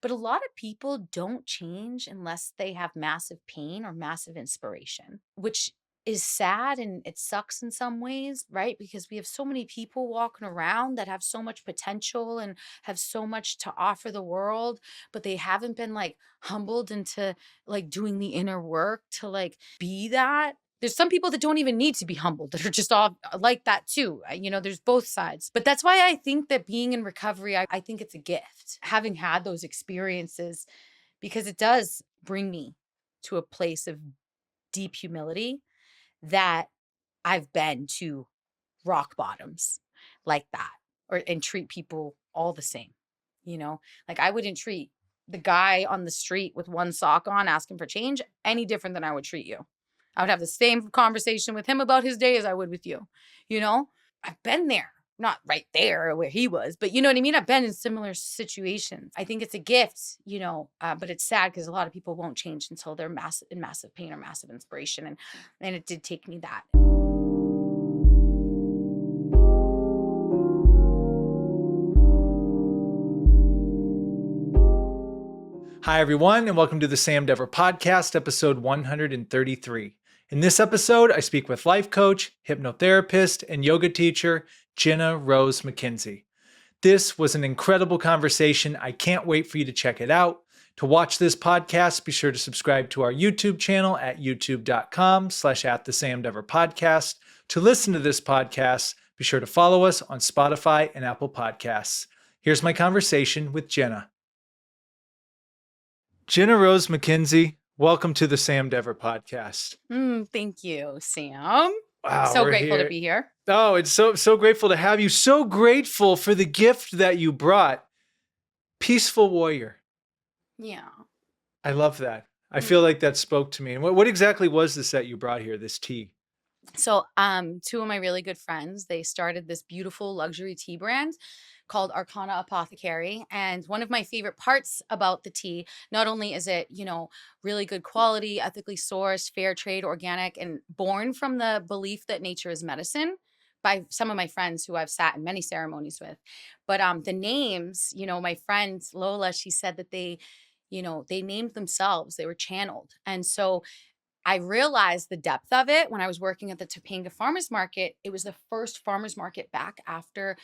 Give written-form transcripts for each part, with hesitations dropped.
But a lot of people don't change unless they have massive pain or massive inspiration, which is sad and it sucks in some ways, right? Because we have so many people walking around that have so much potential and have so much to offer the world, but they haven't been like humbled into like doing the inner work to like be that. There's some people that don't even need to be humbled that are just all like that too. There's both sides. But that's why I think that being in recovery, I think it's a gift. Having had those experiences, because it does bring me to a place of deep humility that I've been to rock bottoms like that and treat people all the same. Like I wouldn't treat the guy on the street with one sock on asking for change any different than I would treat you. I would have the same conversation with him about his day as I would with you. I've been there, not right there where he was, but you know what I mean? I've been in similar situations. I think it's a gift, but it's sad because a lot of people won't change until they're in massive pain or massive inspiration. And it did take me that. Hi, everyone, and welcome to the Sam Dever Podcast, episode 133. In this episode, I speak with life coach, hypnotherapist, and yoga teacher, Jenna Rose Mackenzie. This was an incredible conversation. I can't wait for you to check it out. To watch this podcast, be sure to subscribe to our YouTube channel at youtube.com/@thesamdeverpodcast. To listen to this podcast, be sure to follow us on Spotify and Apple Podcasts. Here's my conversation with Jenna. Jenna Rose Mackenzie, welcome to the Sam Dever Podcast. Thank you, Sam. Wow, so grateful to be here. Oh, it's so grateful to have you. So grateful for the gift that you brought. Peaceful warrior. Yeah. I love that. I feel like that spoke to me. And what exactly was this that you brought here, this tea? So two of my really good friends, they started this beautiful luxury tea brand called Arcana Apothecary. And one of my favorite parts about the tea, not only is it, really good quality, ethically sourced, fair trade, organic, and born from the belief that nature is medicine by some of my friends who I've sat in many ceremonies with. But the names, my friend Lola, she said that they named themselves, they were channeled. And so I realized the depth of it when I was working at the Topanga Farmers Market. It was the first farmers market back after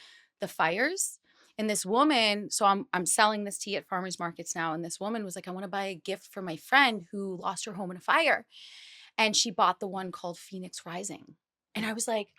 the fires. And this woman, so I'm selling this tea at farmers markets now. And this woman was like, I want to buy a gift for my friend who lost her home in a fire. And she bought the one called Phoenix Rising. And I was like,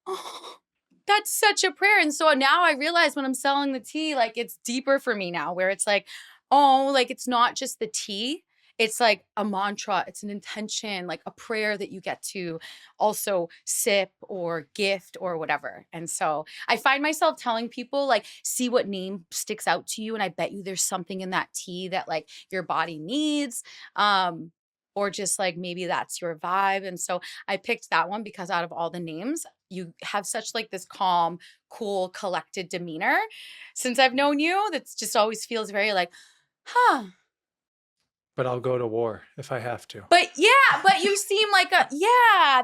oh, that's such a prayer. And so now I realize when I'm selling the tea, like it's deeper for me now, where it's like, oh, like it's not just the tea. It's like a mantra, it's an intention, like a prayer that you get to also sip or gift or whatever. And so I find myself telling people, like, see what name sticks out to you. And I bet you there's something in that tea that like your body needs. Or just like maybe that's your vibe. And so I picked that one because out of all the names, you have such like this calm, cool, collected demeanor. Since I've known you, that's just always feels very like, But I'll go to war if I have to. But you seem like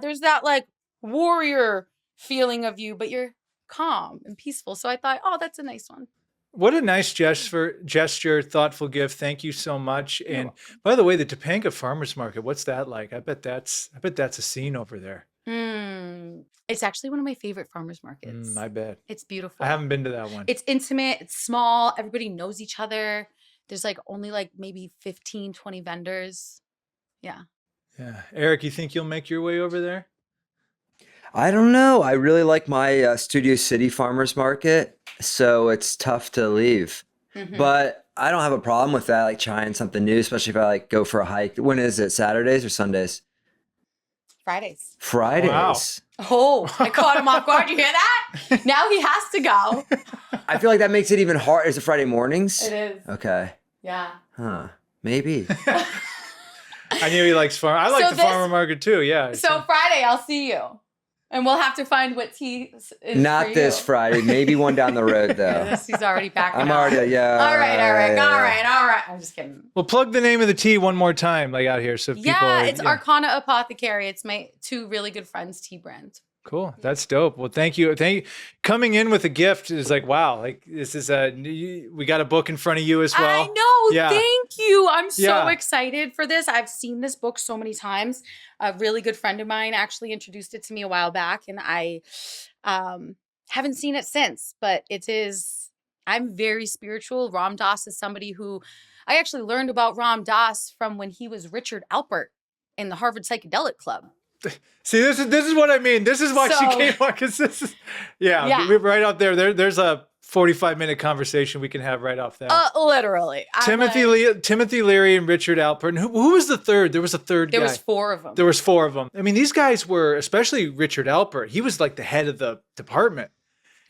there's that like warrior feeling of you, but you're calm and peaceful. So I thought, oh, that's a nice one. What a nice gesture, thoughtful gift. Thank you so much. And by the way, the Topanga Farmers Market, what's that like? I bet that's a scene over there. It's actually one of my favorite farmers markets. I bet. It's beautiful. I haven't been to that one. It's intimate, it's small, everybody knows each other. There's like only like maybe 15, 20 vendors. Yeah. Eric, you think you'll make your way over there? I don't know. I really like my Studio City Farmers Market, so it's tough to leave. Mm-hmm. But I don't have a problem with that, like trying something new, especially if I like go for a hike. When is it? Saturdays or Sundays? Fridays. Wow. Oh, I caught him off guard. You hear that? Now he has to go. I feel like that makes it even hard. Is it Friday mornings? It is. Okay. Yeah. Huh. Maybe. I knew he likes farm. I like the farmer market too. Yeah. So Friday, I'll see you. And we'll have to find what tea is Not this Friday. Maybe one down the road, though. He's already back. I'm already, yeah. All right. I'm just kidding. Well, plug the name of the tea one more time, like out here. So if people are, it's Arcana Apothecary. It's my two really good friends' tea brand. Cool. That's dope. Well, thank you. Coming in with a gift is like, wow, like this is we got a book in front of you as I well. know. Yeah. Thank you. I'm so Yeah. excited for this. I've seen this book so many times. A really good friend of mine actually introduced it to me a while back, and I haven't seen it since, but I'm very spiritual. Ram Dass is somebody who I actually learned about Ram Dass from when he was Richard Alpert in the Harvard Psychedelic Club. See, this is what I mean. This is why she So- came on, because this is, yeah. Right out there. There's a 45-minute conversation we can have right off that. Literally. Timothy Leary and Richard Alpert. And who was the third? There was a third guy. There was 4 of them. There was 4 of them. I mean, these guys were, especially Richard Alpert, he was like the head of the department.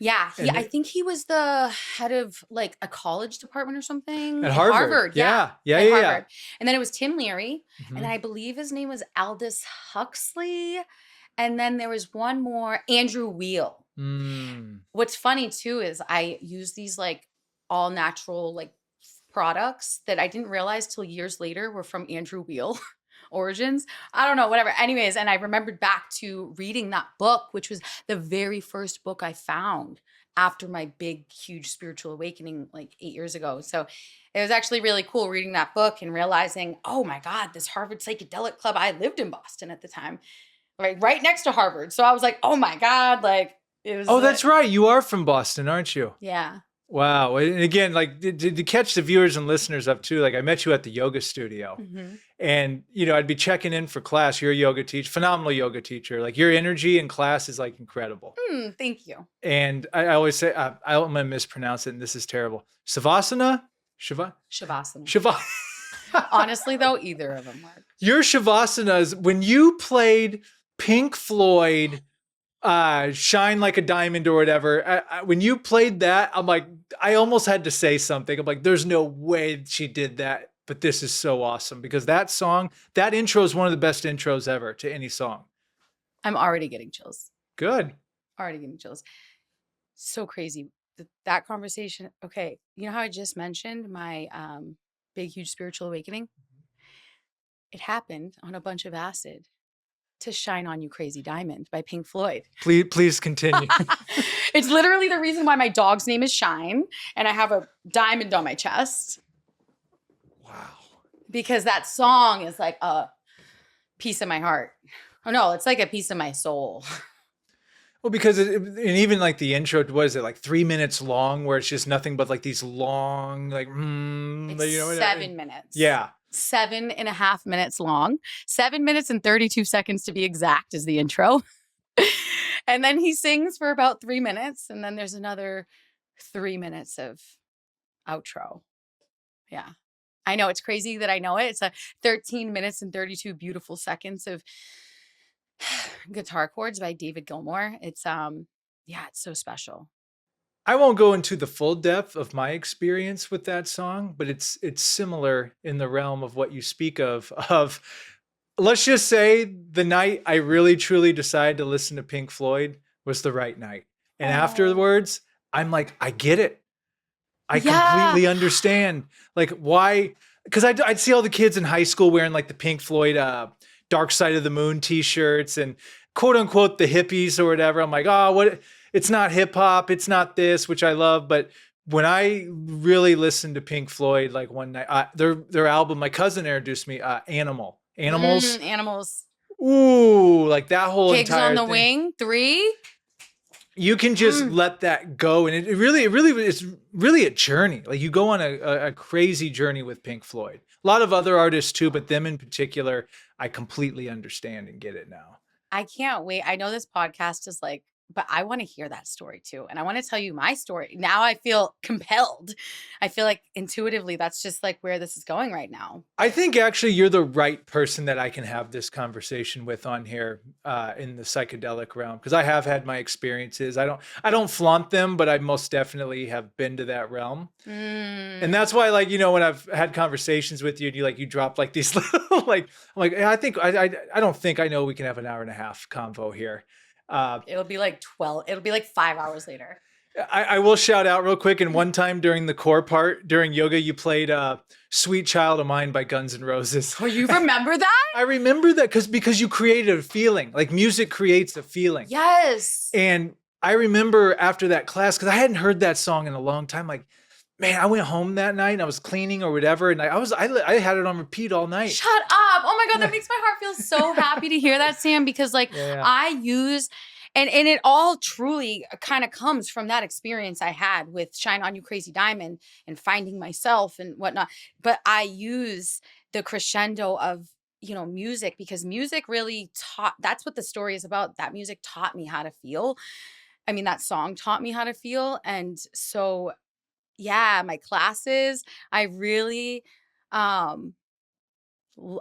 Yeah, I think he was the head of like a college department or something At Harvard. Yeah. Yeah. And then it was Tim Leary, Mhm. and I believe his name was Aldous Huxley, and then there was one more, Andrew Weil. Mm. What's funny too is I use these like all natural like products that I didn't realize till years later were from Andrew Weil. Origins. I don't know, whatever. Anyways, and I remembered back to reading that book, which was the very first book I found after my big, huge spiritual awakening like 8 years ago. So it was actually really cool reading that book and realizing, oh my God, this Harvard Psychedelic Club, I lived in Boston at the time, right next to Harvard. So I was like, oh my God, like it was. Oh, that's right. You are from Boston, aren't you? Yeah. Wow. And again, like to catch the viewers and listeners up too, like I met you at the yoga studio. Mm-hmm. And, I'd be checking in for class. You're a yoga teacher, phenomenal yoga teacher. Like your energy in class is like incredible. Thank you. And I always say, I'm going to mispronounce it, and this is terrible. Shavasana? Shavasana. Honestly, though, either of them work. Your Shavasanas, when you played Pink Floyd, Shine Like a Diamond or whatever, when you played that, I'm like, I almost had to say something. I'm like, there's no way she did that. But this is so awesome because that song, that intro is one of the best intros ever to any song. I'm already getting chills. Good. Already getting chills. So crazy. That conversation. Okay. You know how I just mentioned my big, huge spiritual awakening? It happened on a bunch of acid to Shine On You Crazy Diamond by Pink Floyd. Please continue. It's literally the reason why my dog's name is Shine and I have a diamond on my chest. Wow. Because that song is like a piece of my heart. Oh no, it's like a piece of my soul. Well, because and even like the intro, what is it, like 3 minutes long, where it's just nothing but like these long, like, It's 7 minutes. Yeah. 7.5 minutes long. 7 minutes and 32 seconds to be exact is the intro. And then he sings for about 3 minutes. And then there's another 3 minutes of outro. Yeah. I know it's crazy that I know it. It's a 13 minutes and 32 beautiful seconds of guitar chords by David Gilmour. It's it's so special. I won't go into the full depth of my experience with that song, but it's similar in the realm of what you speak of let's just say the night I really truly decided to listen to Pink Floyd was the right night. And afterwards, I'm like, I get it. I completely understand. Like why? Because I'd see all the kids in high school wearing like the Pink Floyd Dark Side of the Moon t-shirts and quote unquote the hippies or whatever. I'm like, oh, what? It's not hip hop. It's not this, which I love. But when I really listened to Pink Floyd, like one night, their album, my cousin introduced me, Animals. Animals. Ooh, like that whole Pigs entire on the thing. Wing 3. You can just let that go. And it really is really a journey. Like you go on a crazy journey with Pink Floyd. A lot of other artists too, but them in particular, I completely understand and get it now. I can't wait. I know this podcast is like, but I want to hear that story too. And I want to tell you my story. Now I feel compelled. I feel like intuitively that's just like where this is going right now. I think actually you're the right person that I can have this conversation with on here in the psychedelic realm, because I have had my experiences. I don't flaunt them, but I most definitely have been to that realm. And that's why, like, when I've had conversations with you and you drop like these little, like, I'm like, I don't think I know we can have an hour and a half convo here. It'll be like 12. It'll be like 5 hours later. I will shout out real quick. And one time during the core part, during yoga, you played Sweet Child of Mine by Guns N' Roses. Oh, you remember that? I remember that because you created a feeling. Like music creates a feeling. Yes. And I remember after that class, because I hadn't heard that song in a long time, like, man, I went home that night and I was cleaning or whatever, and I had it on repeat all night. Shut up. Oh my God, that makes my heart feel so happy to hear that, Sam, because like Yeah. I use and it all truly kind of comes from that experience I had with Shine On You Crazy Diamond and finding myself and whatnot. But I use the crescendo of, music, because music really that's what the story is about. That music taught me how to feel. I mean, that song taught me how to feel. And so, yeah, my classes, I really, um,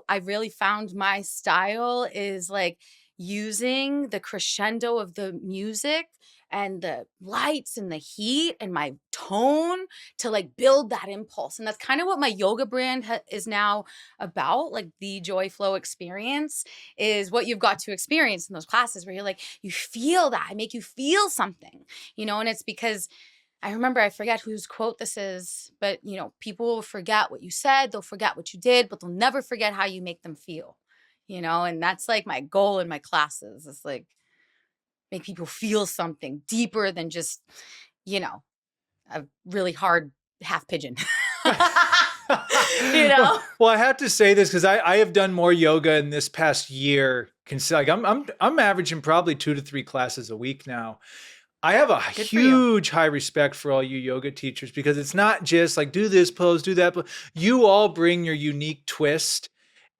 I really found my style is like using the crescendo of the music and the lights and the heat and my tone to like build that impulse. And that's kind of what my yoga brand is now about. Like the joy flow experience is what you've got to experience in those classes where you're like, you feel that, I make you feel something, and it's because I remember, I forget whose quote this is, but people will forget what you said, they'll forget what you did, but they'll never forget how you make them feel, and that's like my goal in my classes. It's like make people feel something deeper than just, a really hard half pigeon. Well, I have to say this because I have done more yoga in this past year. Like I'm averaging probably 2 to 3 classes a week now. I have a huge high respect for all you yoga teachers because it's not just like do this pose, do that. You all bring your unique twist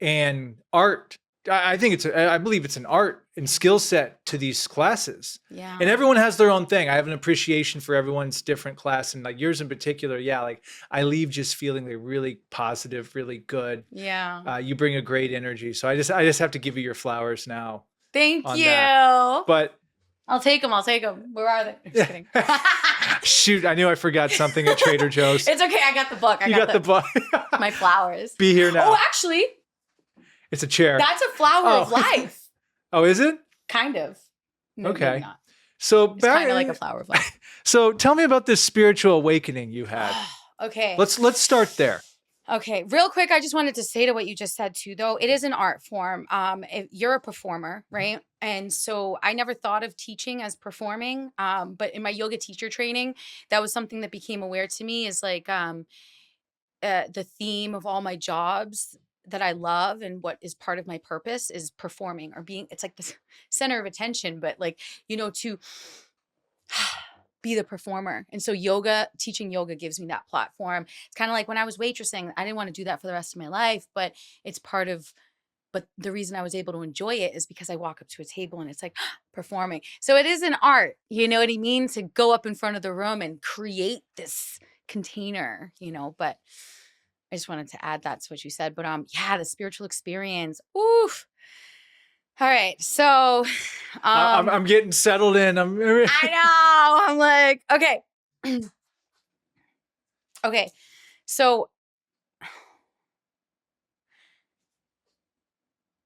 and art. I believe it's an art and skill set to these classes. Yeah. And everyone has their own thing. I have an appreciation for everyone's different class, and like yours in particular. Yeah. Like I leave just feeling like really positive, really good. Yeah. You bring a great energy. So I just have to give you your flowers now. Thank you. That. But I'll take them. Where are they? I'm just kidding. Shoot, I knew I forgot something at Trader Joe's. It's okay. I got the book. You got the book. My flowers. Be here now. Oh, actually. It's a chair. That's a flower of life. Oh, is it? Kind of. No, okay. maybe not. So it's kind of like a flower of life. So tell me about this spiritual awakening you had. Okay. Let's start there. Okay, real quick, I just wanted to say to what you just said too, though, it is an art form. You're a performer, right? And so I never thought of teaching as performing. But in my yoga teacher training, that was something that became aware to me is like the theme of all my jobs that I love and what is part of my purpose is performing or being, it's like the center of attention, but like, to be the performer. And so teaching yoga gives me that platform. It's kind of like when I was waitressing, I didn't want to do that for the rest of my life, but but the reason I was able to enjoy it is because I walk up to a table and it's like performing. So it is an art, you know what I mean? To go up in front of the room and create this container, but I just wanted to add that's what you said. But yeah, the spiritual experience. Oof. All right, so I'm getting settled in. I know. I'm like, okay. Okay. So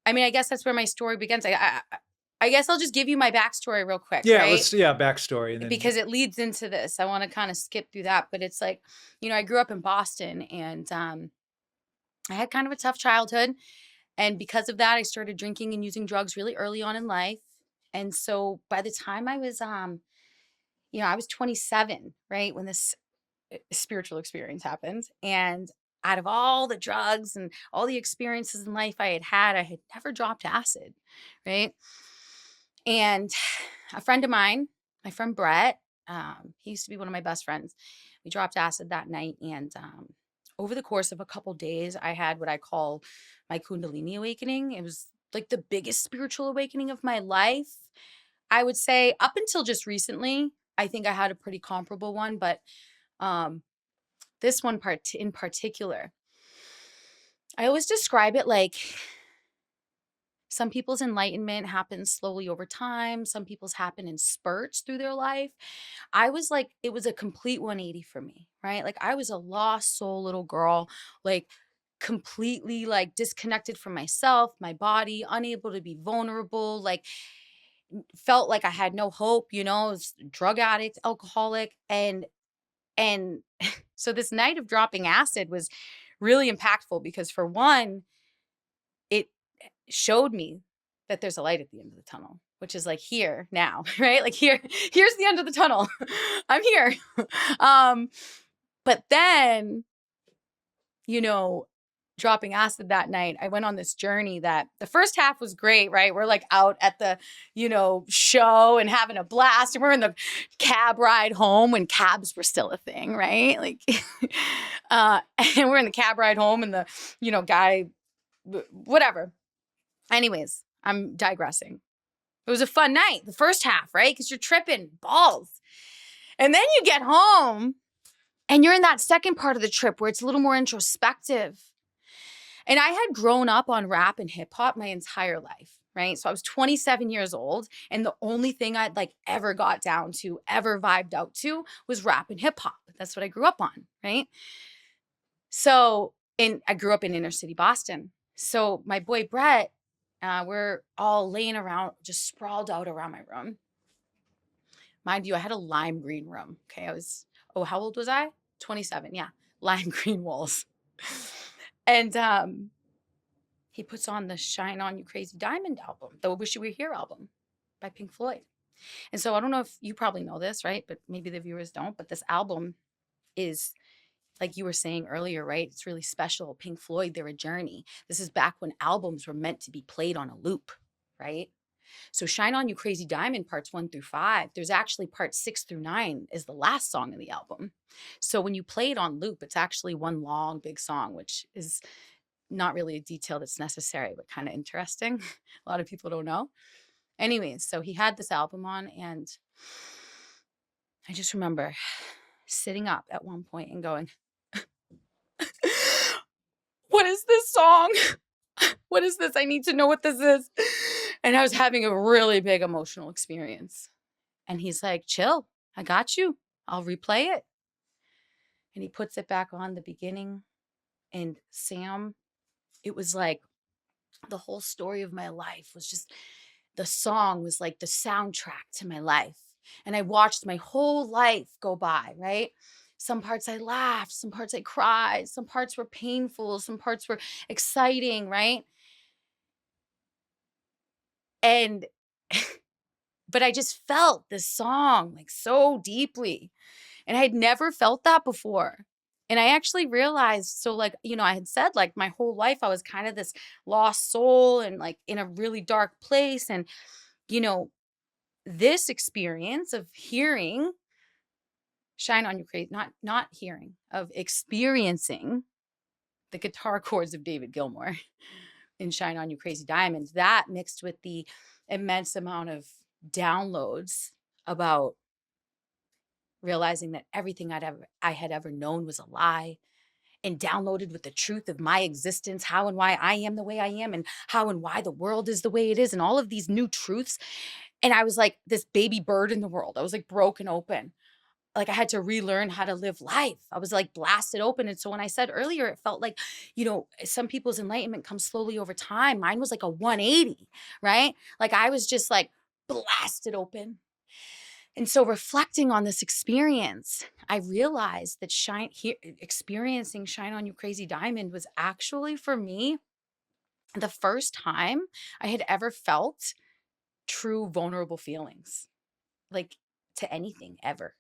I mean, I guess that's where my story begins. I guess I'll just give you my backstory real quick. Yeah, right? Backstory. And then... Because it leads into this. I want to kind of skip through that. But it's like, I grew up in Boston and I had kind of a tough childhood. And because of that, I started drinking and using drugs really early on in life. And so by the time I was, I was 27, right, when this spiritual experience happened. And out of all the drugs and all the experiences in life I had never dropped acid, right? And a friend of mine, my friend Brett, he used to be one of my best friends. We dropped acid that night. And over the course of a couple days, I had what I call my Kundalini awakening. It was like the biggest spiritual awakening of my life. I would say up until just recently, I think I had a pretty comparable one, but this one in particular, I always describe it like some people's enlightenment happens slowly over time. Some people's happen in spurts through their life. I was like, it was a complete 180 for me, right? Like I was a lost soul little girl, like completely like disconnected from myself, my body, unable to be vulnerable. Like felt like I had no hope, I was a drug addict, alcoholic, and so this night of dropping acid was really impactful because for one, it showed me that there's a light at the end of the tunnel, which is like here now, right? Like here's the end of the tunnel. I'm here. Um, but then, you know, dropping acid that night, I went on this journey that the first half was great, right? We're like out at the, show and having a blast. And we're in the cab ride home when cabs were still a thing, right? Like, and we're in the cab ride home and the, guy, whatever. Anyways, I'm digressing. It was a fun night, the first half, right? Because you're tripping balls. And then you get home and you're in that second part of the trip where it's a little more introspective. And I had grown up on rap and hip hop my entire life, right? So I was 27 years old. And the only thing I'd like ever got down to, ever vibed out to was rap and hip hop. That's what I grew up on, right? So, and I grew up in inner city Boston. So my boy Brett, we're all laying around, just sprawled out around my room. Mind you, I had a lime green room. Okay. How old was I? 27. Yeah. Lime green walls. And he puts on the Shine On You Crazy Diamond album, the Wish You Were Here album by Pink Floyd. And so I don't know if you probably know this, right? But maybe the viewers don't. But this album is, like you were saying earlier, right? It's really special. Pink Floyd, they're a journey. This is back when albums were meant to be played on a loop, right? So Shine On You Crazy Diamond parts 1 through 5, there's actually parts 6 through 9 is the last song in the album. So when you play it on loop, it's actually one long big song, which is not really a detail that's necessary, but kind of interesting. A lot of people don't know. Anyways, so he had this album on, and I just remember sitting up at one point and going, what is this song? What is this? I need to know what this is. And I was having a really big emotional experience. And he's like, chill, I got you. I'll replay it. And he puts it back on the beginning. And Sam, it was like the whole story of my life was just, the song was like the soundtrack to my life. And I watched my whole life go by, right? Some parts I laughed, some parts I cried, some parts were painful, some parts were exciting, right? And, but I just felt this song like so deeply. And I had never felt that before. And I actually realized, so like, I had said like my whole life, I was kind of this lost soul and like in a really dark place. And, this experience of hearing Shine On You Crazy, not hearing, of experiencing the guitar chords of David Gilmour in Shine On You Crazy Diamonds, that mixed with the immense amount of downloads about realizing that everything I had ever known was a lie, and downloaded with the truth of my existence, how and why I am the way I am, and how and why the world is the way it is, and all of these new truths. And I was like this baby bird in the world. I was like broken open. Like I had to relearn how to live life. I was like blasted open. And so when I said earlier, it felt like, some people's enlightenment comes slowly over time. Mine was like a 180, right? Like I was just like blasted open. And so reflecting on this experience, I realized that experiencing Shine On You Crazy Diamond was actually for me the first time I had ever felt true vulnerable feelings, like to anything ever.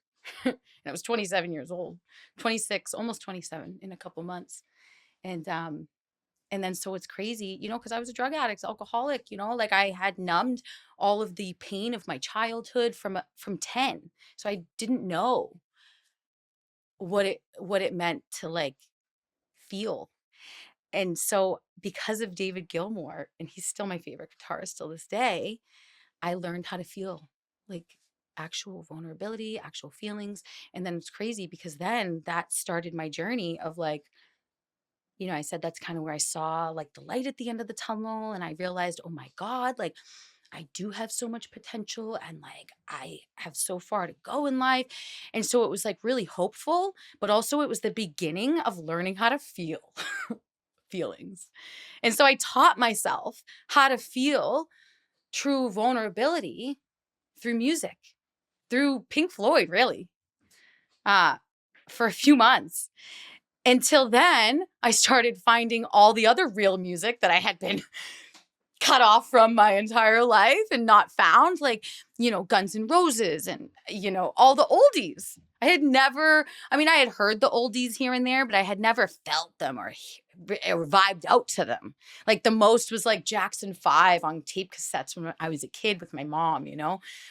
And I was 27 years old, 26, almost 27 in a couple months. And then so it's crazy, because I was a drug addict, alcoholic, like I had numbed all of the pain of my childhood from 10. So I didn't know what it meant to like feel. And so because of David Gilmour, and he's still my favorite guitarist till this day, I learned how to feel like actual vulnerability, actual feelings. And then it's crazy because then that started my journey of like, I said that's kind of where I saw like the light at the end of the tunnel. And I realized, oh my God, like I do have so much potential and like I have so far to go in life. And so it was like really hopeful, but also it was the beginning of learning how to feel feelings. And so I taught myself how to feel true vulnerability through music, through Pink Floyd, really, uh, for a few months. Until then, I started finding all the other real music that I had been cut off from my entire life and not found, like, Guns N' Roses and, all the oldies. I had never, I mean, I had heard the oldies here and there, but I had never felt them or vibed out to them. Like the most was like Jackson 5 on tape cassettes when I was a kid with my mom,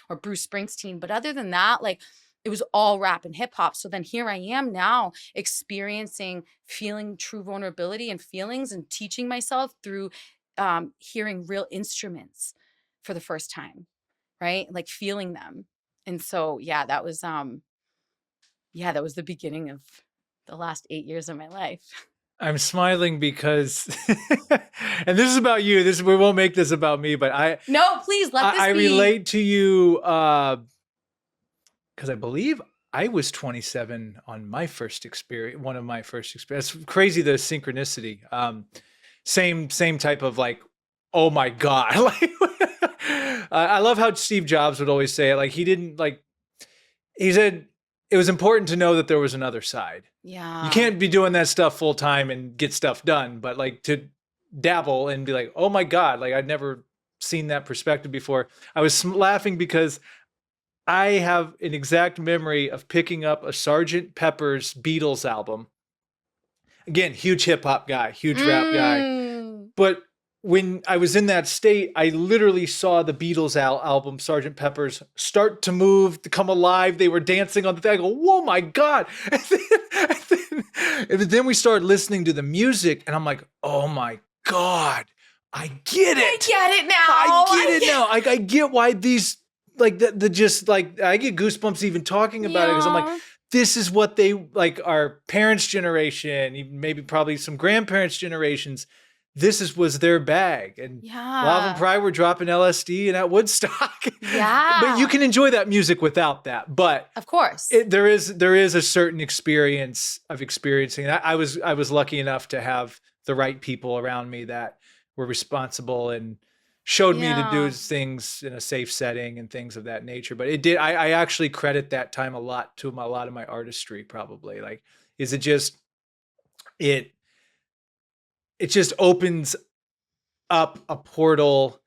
or Bruce Springsteen. But other than that, like, it was all rap and hip hop. So then here I am now experiencing, feeling true vulnerability and feelings and teaching myself through hearing real instruments for the first time, right? Like feeling them. And so, that was the beginning of the last 8 years of my life. I'm smiling because, and this is about you. We won't make this about me, but No, please let this I be. relate to you because I believe I was 27 on my first experience, one of my first experience. It's crazy, the synchronicity. Same type of like, oh my God. Like, I love how Steve Jobs would always say it. Like he said it was important to know that there was another side. Yeah. You can't be doing that stuff full time and get stuff done, but like to dabble and be like, oh my God, like I'd never seen that perspective before. I was laughing because I have an exact memory of picking up a Sgt. Pepper's Beatles album. Again, huge hip hop guy, huge rap guy. But when I was in that state, I literally saw the Beatles album, Sgt. Pepper's, start to move, to come alive. They were dancing on the thing. I go, whoa, my God. And then we started listening to the music, and I'm like, oh my God, I get it. I get it now. I get it now. I get why these, like, the just like, I get goosebumps even talking about it because I'm like, this is what they, like, our parents' generation, even maybe probably some grandparents' generations, was their bag. And a lot of them probably were dropping LSD and at Woodstock. Yeah. But you can enjoy that music without that. But of course, there is a certain experience of experiencing that. I was lucky enough to have the right people around me that were responsible and showed me to do things in a safe setting and things of that nature. But it did. I actually credit that time a lot to a lot of my artistry. Probably, like, is it just it just opens up a portal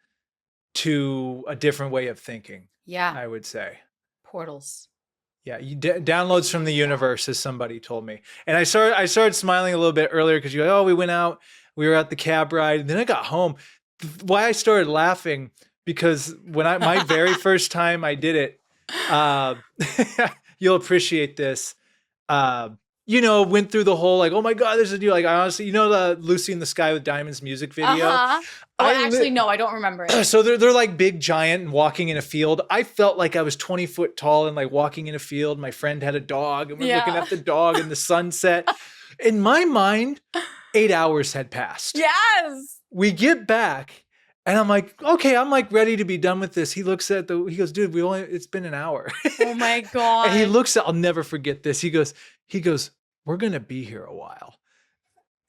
to a different way of thinking. Yeah. I would say. Portals. Yeah, you downloads from the universe, as somebody told me. And I started smiling a little bit earlier because you go, oh, we went out, we were at the cab ride, and then I got home. Why I started laughing, because when my very first time I did it, you'll appreciate this. Went through the whole, like, oh my God, there's a deal. Like, I honestly, the Lucy in the Sky with Diamonds music video. Uh-huh. No, I don't remember it. So they're like big giant and walking in a field. I felt like I was 20 foot tall and like walking in a field. My friend had a dog and we're looking at the dog and the sunset. In my mind, 8 hours had passed. Yes. We get back and I'm like, okay, I'm like ready to be done with this. He looks at he goes, dude, it's been an hour. Oh my God. And he looks at, I'll never forget this. He goes, we're going to be here a while.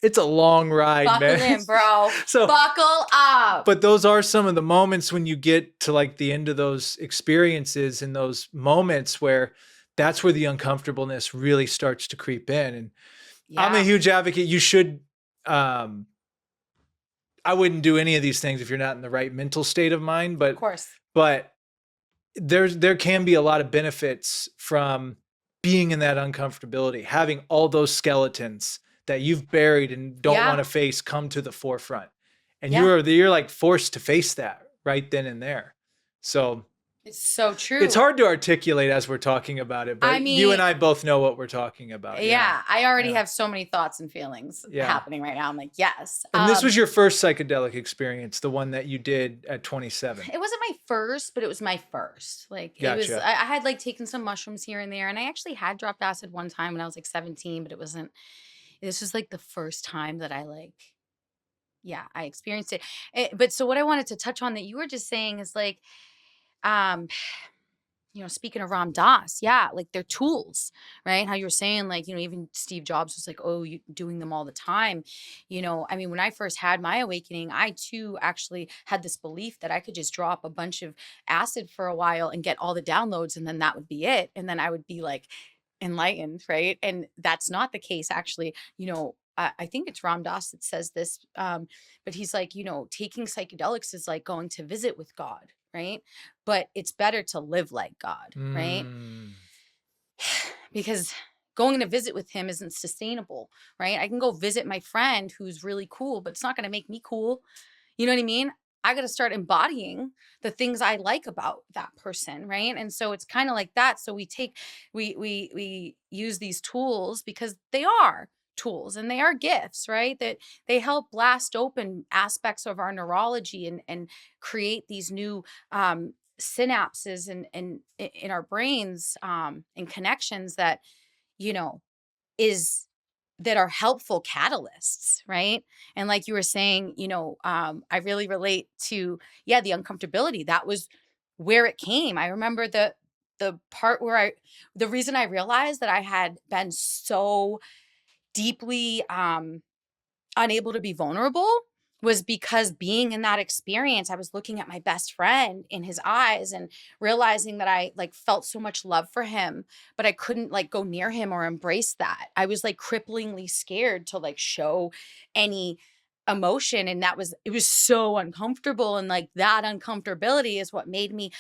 It's a long ride, Buckle man. in, bro. So buckle up. But those are some of the moments when you get to like the end of those experiences and those moments where that's where the uncomfortableness really starts to creep in. And I'm a huge advocate. You should, I wouldn't do any of these things if you're not in the right mental state of mind, but, of course, but there can be a lot of benefits from being in that uncomfortability, having all those skeletons that you've buried and don't want to face come to the forefront. And you're like forced to face that right then and there. So it's so true. It's hard to articulate as we're talking about it, but you and I both know what we're talking about. Yeah. I already have so many thoughts and feelings happening right now. I'm like, yes. And this was your first psychedelic experience, the one that you did at 27. It wasn't my first, but it was my first. Like, it was, I had like taken some mushrooms here and there, and I actually had dropped acid one time when I was like 17, but this was like the first time that I experienced it. But so what I wanted to touch on that you were just saying is like, speaking of Ram Dass, yeah, like they're tools, right? How you were saying, like, even Steve Jobs was like, oh, you doing them all the time. I mean, when I first had my awakening, I too actually had this belief that I could just drop a bunch of acid for a while and get all the downloads, and then that would be it. And then I would be like enlightened, right? And that's not the case, actually. I think it's Ram Dass that says this, but he's like, taking psychedelics is like going to visit with God, right? But it's better to live like God, right? Mm. Because going to visit with him isn't sustainable, right? I can go visit my friend who's really cool, but it's not going to make me cool. You know what I mean? I got to start embodying the things I like about that person, right? And so it's kind of like that. So we use these tools because they are tools and they are gifts, right? That they help blast open aspects of our neurology and create these new synapses and in our brains, and connections that you know is that are helpful catalysts, right? And like you were saying, I really relate to, yeah, the uncomfortability. That was where it came. I remember the part where the reason I realized that I had been so deeply unable to be vulnerable was because being in that experience, I was looking at my best friend in his eyes and realizing that I like felt so much love for him, but I couldn't like go near him or embrace that. I was like cripplingly scared to like show any emotion. And it was so uncomfortable. And like that uncomfortability is what made me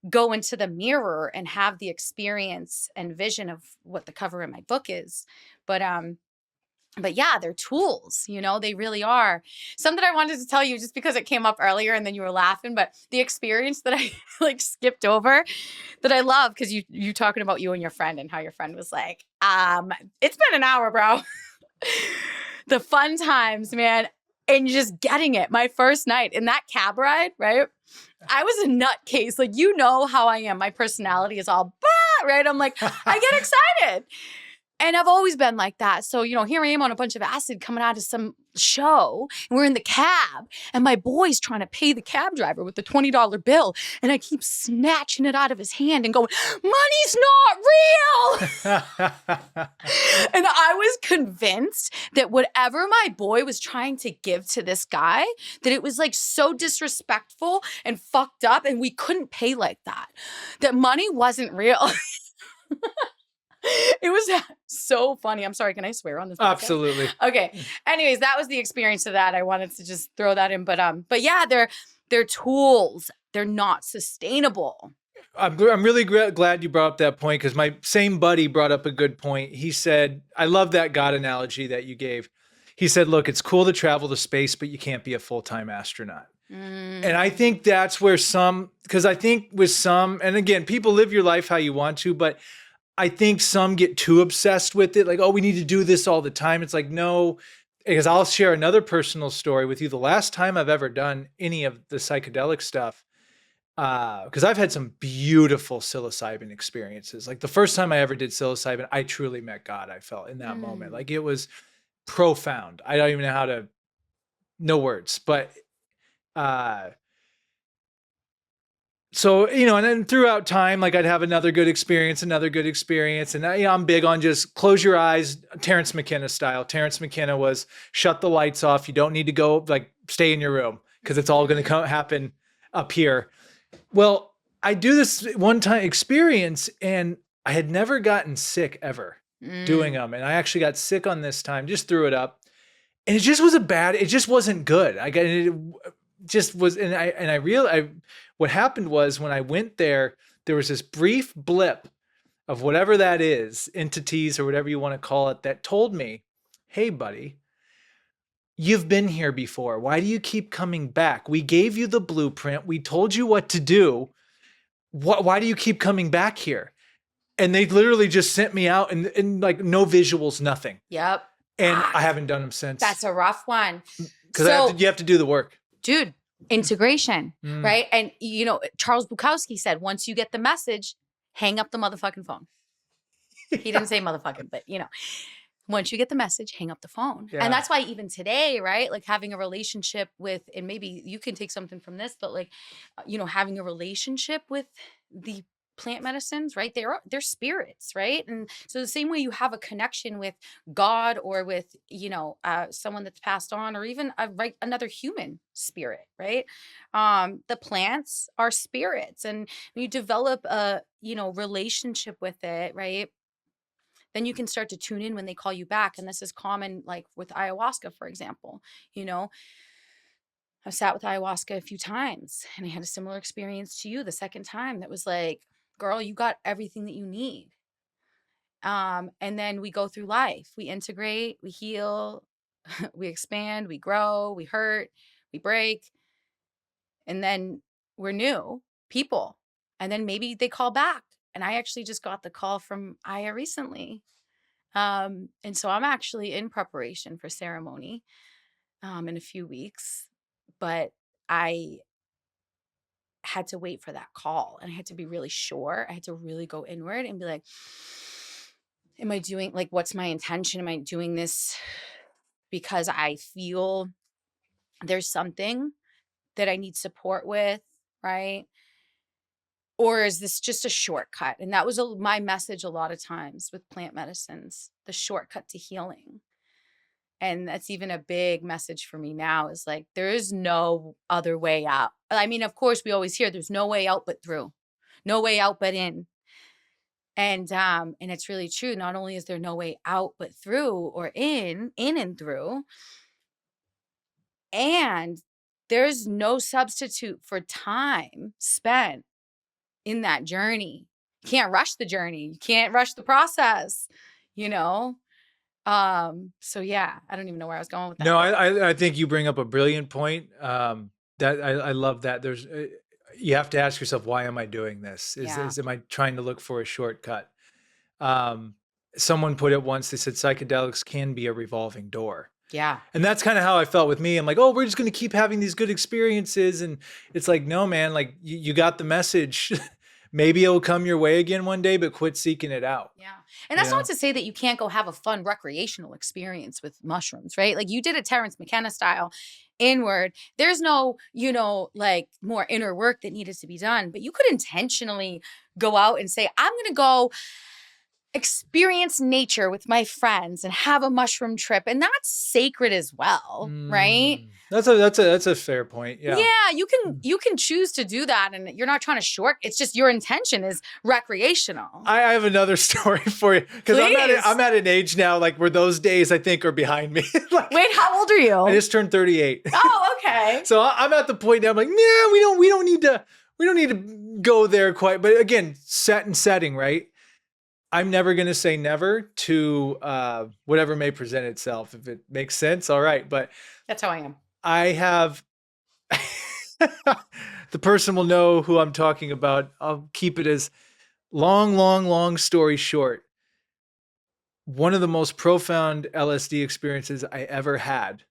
go into the mirror and have the experience and vision of what the cover in my book is. But yeah, they're tools, they really are. Something I wanted to tell you just because it came up earlier and then you were laughing, but the experience that I like skipped over that I love, because you talking about you and your friend and how your friend was like, it's been an hour, bro. The fun times, man. And just getting it. My first night in that cab ride, right? I was a nutcase. Like, how I am. My personality is all, bah, right? I'm like, I get excited. And I've always been like that. So, here I am on a bunch of acid coming out of some show. And we're in the cab. And my boy's trying to pay the cab driver with the $20 bill. And I keep snatching it out of his hand and going, money's not real. And I was convinced that whatever my boy was trying to give to this guy, that it was like so disrespectful and fucked up. And we couldn't pay like that. That money wasn't real. It was so funny. I'm sorry. Can I swear on this podcast? Absolutely. Okay. Anyways, that was the experience of that. I wanted to just throw that in, but yeah, they're tools. They're not sustainable. I'm really glad you brought up that point, because my same buddy brought up a good point. He said, I love that God analogy that you gave. He said, look, it's cool to travel to space, but you can't be a full-time astronaut. And I think that's where because I think with some, and again, people live your life how you want to, but I think some get too obsessed with it. Like, oh, we need to do this all the time. It's like, no, because I'll share another personal story with you. The last time I've ever done any of the psychedelic stuff, because I've had some beautiful psilocybin experiences. Like the first time I ever did psilocybin, I truly met God. I felt in that moment. Like it was profound. I don't even know no words, but so, and then throughout time, like I'd have another good experience. And I'm big on just close your eyes, Terrence McKenna style. Terrence McKenna was shut the lights off. You don't need to go, like, stay in your room because it's all going to happen up here. Well, I do this one time experience and I had never gotten sick ever doing them. And I actually got sick on this time, just threw it up. And it just wasn't good. It just was. And I realized what happened was when I went there was this brief blip of whatever that is, entities or whatever you want to call it, that told me, hey, buddy, you've been here before. Why do you keep coming back? We gave you the blueprint. We told you what to do. Why do you keep coming back here? And they literally just sent me out and like no visuals, nothing. Yep. And I haven't done them since. That's a rough one. Because you have to do the work. Dude, integration, right? And, Charles Bukowski said, once you get the message, hang up the motherfucking phone. He didn't say motherfucking, but, once you get the message, hang up the phone. Yeah. And that's why even today, right? Like having a relationship with, and maybe you can take something from this, but like, having a relationship with the plant medicines, right? They're spirits, right? And so the same way you have a connection with God or with, someone that's passed on, or even another human spirit, right? The plants are spirits, and when you develop a, relationship with it, right? Then you can start to tune in when they call you back. And this is common, like with ayahuasca, for example. You know, I've sat with ayahuasca a few times, and I had a similar experience to you the second time that was like, girl, you got everything that you need. And then we go through life. We integrate, we heal, we expand, we grow, we hurt, we break, and then we're new people. And then maybe they call back. And I actually just got the call from Aya recently. And so I'm actually in preparation for ceremony in a few weeks, but I had to wait for that call, and I had to be really sure. I had to really go inward and be like, am I doing, like, what's my intention? Am I doing this because I feel there's something that I need support with, right? Or is this just a shortcut? And that was my message a lot of times with plant medicines, the shortcut to healing. And that's even a big message for me now, is like, there is no other way out. I mean, of course, we always hear there's no way out but through, no way out but in. And it's really true. Not only is there no way out but through, or in and through, and there's no substitute for time spent in that journey. You can't rush the journey. You can't rush the process, you know? So yeah, I don't even know where I was going with that. No, I think you bring up a brilliant point. That I love that. There's, you have to ask yourself, why am I doing this? Am I trying to look for a shortcut? Someone put it once, they said psychedelics can be a revolving door. Yeah. And that's kind of how I felt with me. I'm like, oh, we're just going to keep having these good experiences. And it's like, no, man, like you got the message. Maybe it'll come your way again one day, but quit seeking it out. Yeah. And that's not to say that you can't go have a fun recreational experience with mushrooms, right? Like you did it Terrence McKenna style, inward. There's no, like more inner work that needed to be done, but you could intentionally go out and say, I'm going to go experience nature with my friends and have a mushroom trip. And that's sacred as well, right? That's a fair point. Yeah. Yeah, you can choose to do that, and you're not trying to short. It's just your intention is recreational. I have another story for you, because I'm at an age now, like, where those days I think are behind me. Like, wait, how old are you? I just turned 38. Oh, okay. So I'm at the point now, I'm like, nah, we don't need to go there quite. But again, setting, right? I'm never going to say never to whatever may present itself. If it makes sense, all right. But that's how I am. I have, the person will know who I'm talking about. I'll keep it as long story short. One of the most profound LSD experiences I ever had.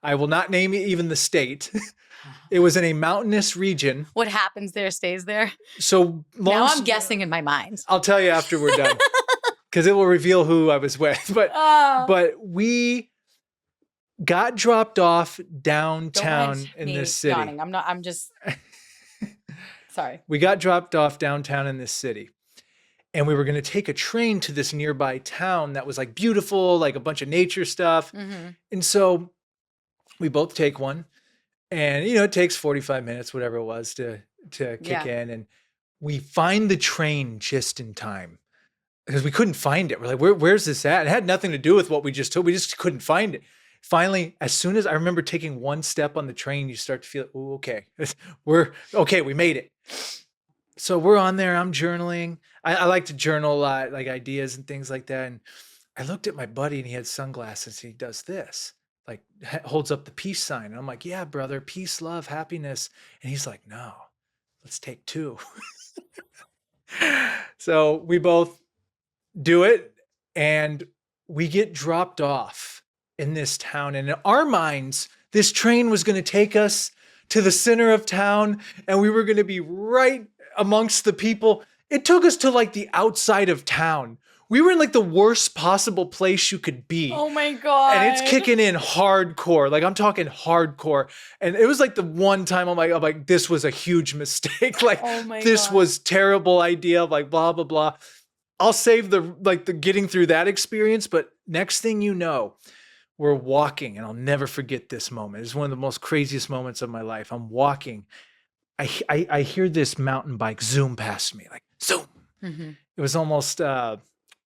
I will not name even the state. It was in a mountainous region. What happens there stays there. So now I'm guessing in my mind. I'll tell you after we're done, because it will reveal who I was with. But we got dropped off downtown in this city. Yawning. I'm just sorry. We got dropped off downtown in this city. And we were going to take a train to this nearby town that was like beautiful, like a bunch of nature stuff. Mm-hmm. And so we both take one. And, it takes 45 minutes, whatever it was, to kick in. And we find the train just in time, because we couldn't find it. We're like, where's this at? It had nothing to do with what we just took. We just couldn't find it. Finally, as soon as I remember taking one step on the train, you start to feel, oh, okay, we made it. So we're on there. I'm journaling. I like to journal a lot, like ideas and things like that. And I looked at my buddy, and he had sunglasses. He does this, like holds up the peace sign. And I'm like, yeah, brother, peace, love, happiness. And he's like, no, let's take two. So we both do it, and we get dropped off in this town. And in our minds, this train was going to take us to the center of town, and we were going to be right amongst the people. It took us to like the outside of town, we were in like the worst possible place you could be. Oh my God. And it's kicking in hardcore. Like I'm talking hardcore. And it was like the one time I'm like, this was a huge mistake. Like Oh my this God. was terrible idea. Like blah, blah, blah. I'll save the getting through that experience. But next thing you know, we're walking, and I'll never forget this moment. It's one of the most craziest moments of my life. I'm walking. I hear this mountain bike zoom past me, like zoom. Mm-hmm. It was almost,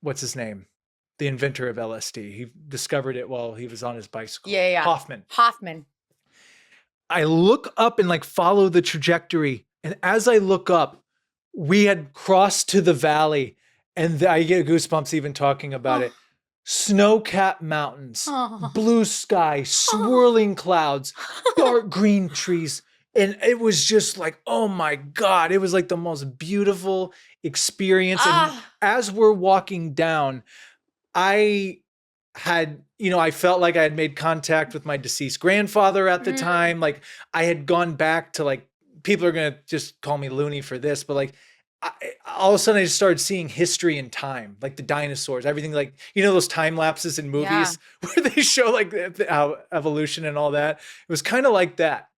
what's his name? The inventor of LSD. He discovered it while he was on his bicycle. Yeah. Hoffman. I look up and like follow the trajectory. And as I look up, we had crossed to the valley, and I get goosebumps even talking about it. Snow-capped mountains, blue sky, swirling clouds, dark green trees. And it was just like, oh my God, it was like the most beautiful experience. And as we're walking down, I had, I felt like I had made contact with my deceased grandfather at the time. Like I had gone back to like, people are going to just call me loony for this, but like, all of a sudden I just started seeing history in time, like the dinosaurs, everything, like, those time lapses in movies where they show like how evolution and all that. It was kind of like that.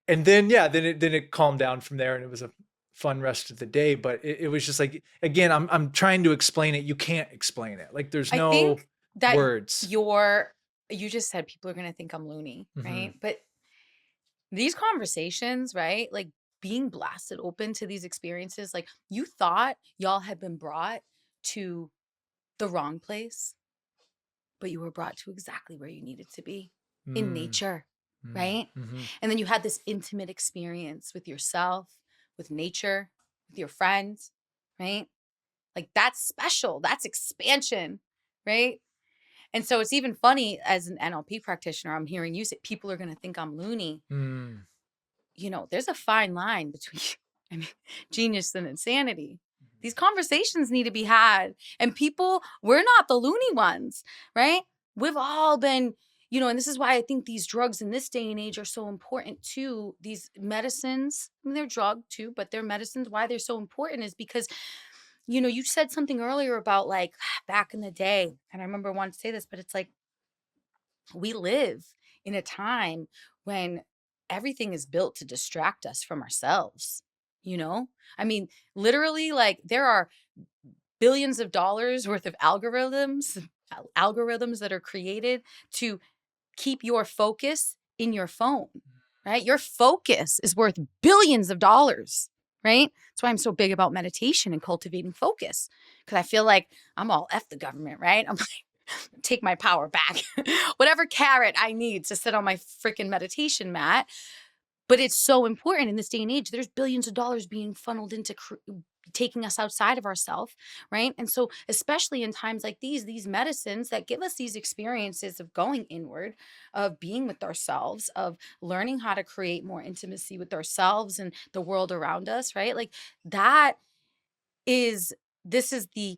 And then, then it calmed down from there, and it was a fun rest of the day. But it was just like, again, I'm trying to explain it. You can't explain it. Like there's no I think that words. You just said people are going to think I'm loony, right? But these conversations, right? Like being blasted open to these experiences, like you thought y'all had been brought to the wrong place, but you were brought to exactly where you needed to be in nature, right? And then you had this intimate experience with yourself, with nature, with your friends, right? Like that's special. That's expansion, right? And so it's even funny as an NLP practitioner, I'm hearing you say people are going to think I'm loony. There's a fine line between genius and insanity. These conversations need to be had. And we're not the loony ones, right? We've all been, and this is why I think these drugs in this day and age are so important too. These medicines, I mean, they're drug too, but they're medicines. Why they're so important is because, you said something earlier about like back in the day, and I remember wanting to say this, but it's like, we live in a time when everything is built to distract us from ourselves. I mean, literally, like there are billions of dollars worth of algorithms that are created to keep your focus in your phone, right? Your focus is worth billions of dollars, right? That's why I'm so big about meditation and cultivating focus, because I feel like I'm all F the government, right? I'm like, take my power back. Whatever carrot I need to sit on my freaking meditation mat. But it's so important in this day and age. There's billions of dollars being funneled into taking us outside of ourselves, right? And so especially in times like these medicines that give us these experiences of going inward, of being with ourselves, of learning how to create more intimacy with ourselves and the world around us, right? Like this is the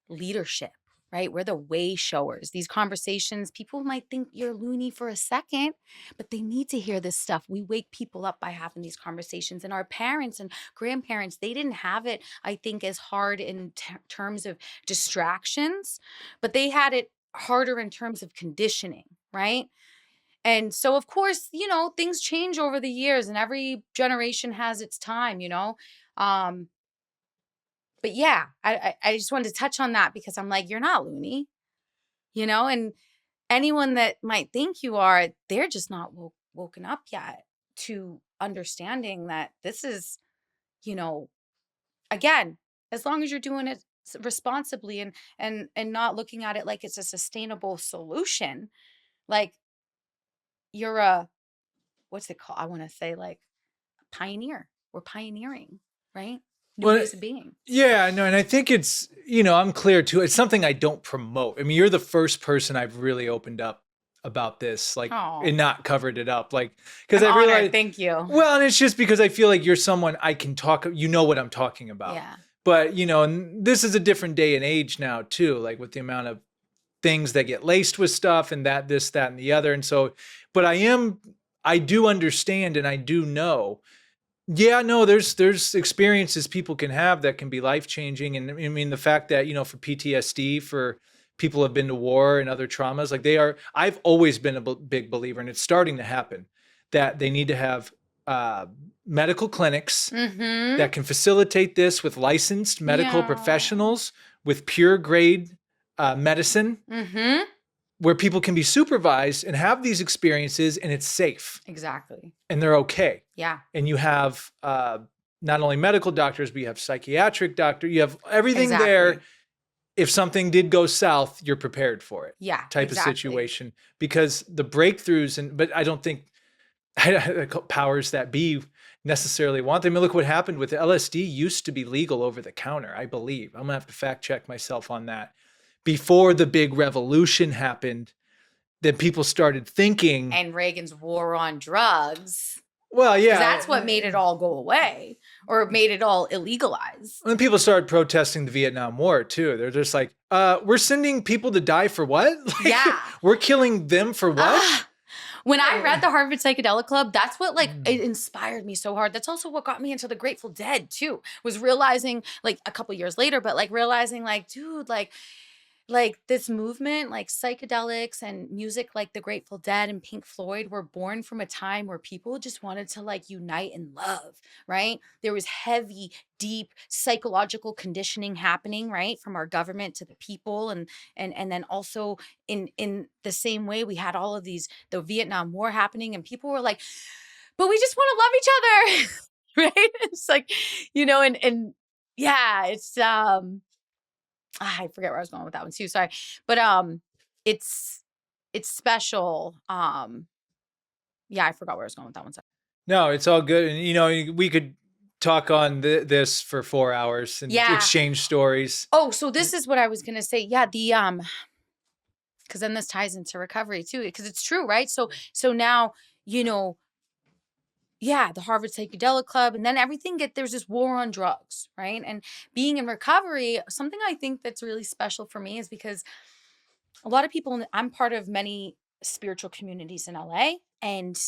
leadership, right? We're the way showers. These conversations, people might think you're loony for a second, but they need to hear this stuff. We wake people up by having these conversations. And our parents and grandparents, they didn't have it, I think, as hard in terms of distractions, but they had it harder in terms of conditioning, right? And so, of course, things change over the years, and every generation has its time, But yeah, I just wanted to touch on that because I'm like, you're not loony, and anyone that might think you are, they're just not woken up yet to understanding that this is, again, as long as you're doing it responsibly and not looking at it like it's a sustainable solution, like you're what's it called? I want to say like a pioneer. We're pioneering, right? New ways of being. Yeah, no, and I think it's, I'm clear too. It's something I don't promote. I mean, you're the first person I've really opened up about this, like, and not covered it up, like, because I realize. Thank you. Well, and it's just because I feel like you're someone I can talk. You know what I'm talking about. Yeah. But and this is a different day and age now too, like with the amount of things that get laced with stuff and this, that, and the other, and so. But I do understand, and I do know Yeah, no, there's experiences people can have that can be life changing, and I mean the fact that for PTSD, for people who have been to war and other traumas, like they are. I've always been a big believer, and it's starting to happen that they need to have uh, medical clinics Mm-hmm. that can facilitate this with licensed medical Yeah. professionals with pure grade medicine, Mm-hmm. where people can be supervised and have these experiences, and it's safe Exactly. and they're okay. Yeah. And you have not only medical doctors, but you have psychiatric doctor. You have everything there. Exactly. If something did go south, you're prepared for it. Yeah, Type of exactly. situation, because the breakthroughs but I don't think powers that be necessarily want them. I mean, look what happened with LSD. Used to be legal over the counter, I believe. I'm gonna have to fact check myself on that. Before the big revolution happened, then people started thinking, And Reagan's war on drugs, well, because yeah. that's what made it all go away or made it all illegalized. When people started protesting the Vietnam War too, they're just like, we're sending people to die for what? Like, Yeah. we're killing them for what? Ah, when I read the Harvard Psychedelic Club, that's what it inspired me so hard. That's also what got me into the Grateful Dead too, was realizing like a couple years later, but like realizing like, dude, like this movement, like psychedelics and music like the Grateful Dead and Pink Floyd were born from a time where people just wanted to like unite and love, right? There was heavy, deep psychological conditioning happening, right? From our government to the people. And then also in the same way, we had all of these, the Vietnam War happening, and people were like, but we just want to love each other. Right? It's like, and yeah, it's I forget where I was going with that one too. Sorry. But it's it's special. Yeah, I forgot where I was going with that one. Sorry. No, it's all good. And we could talk on this for 4 hours and Yeah. exchange stories. Oh, so this is what I was gonna say. Yeah, the because then this ties into recovery too, because it's true, right? So now, you know, yeah, the Harvard Psychedelic Club, and then there's this war on drugs, right? And being in recovery, something I think that's really special for me is because a lot of people, I'm part of many spiritual communities in LA, and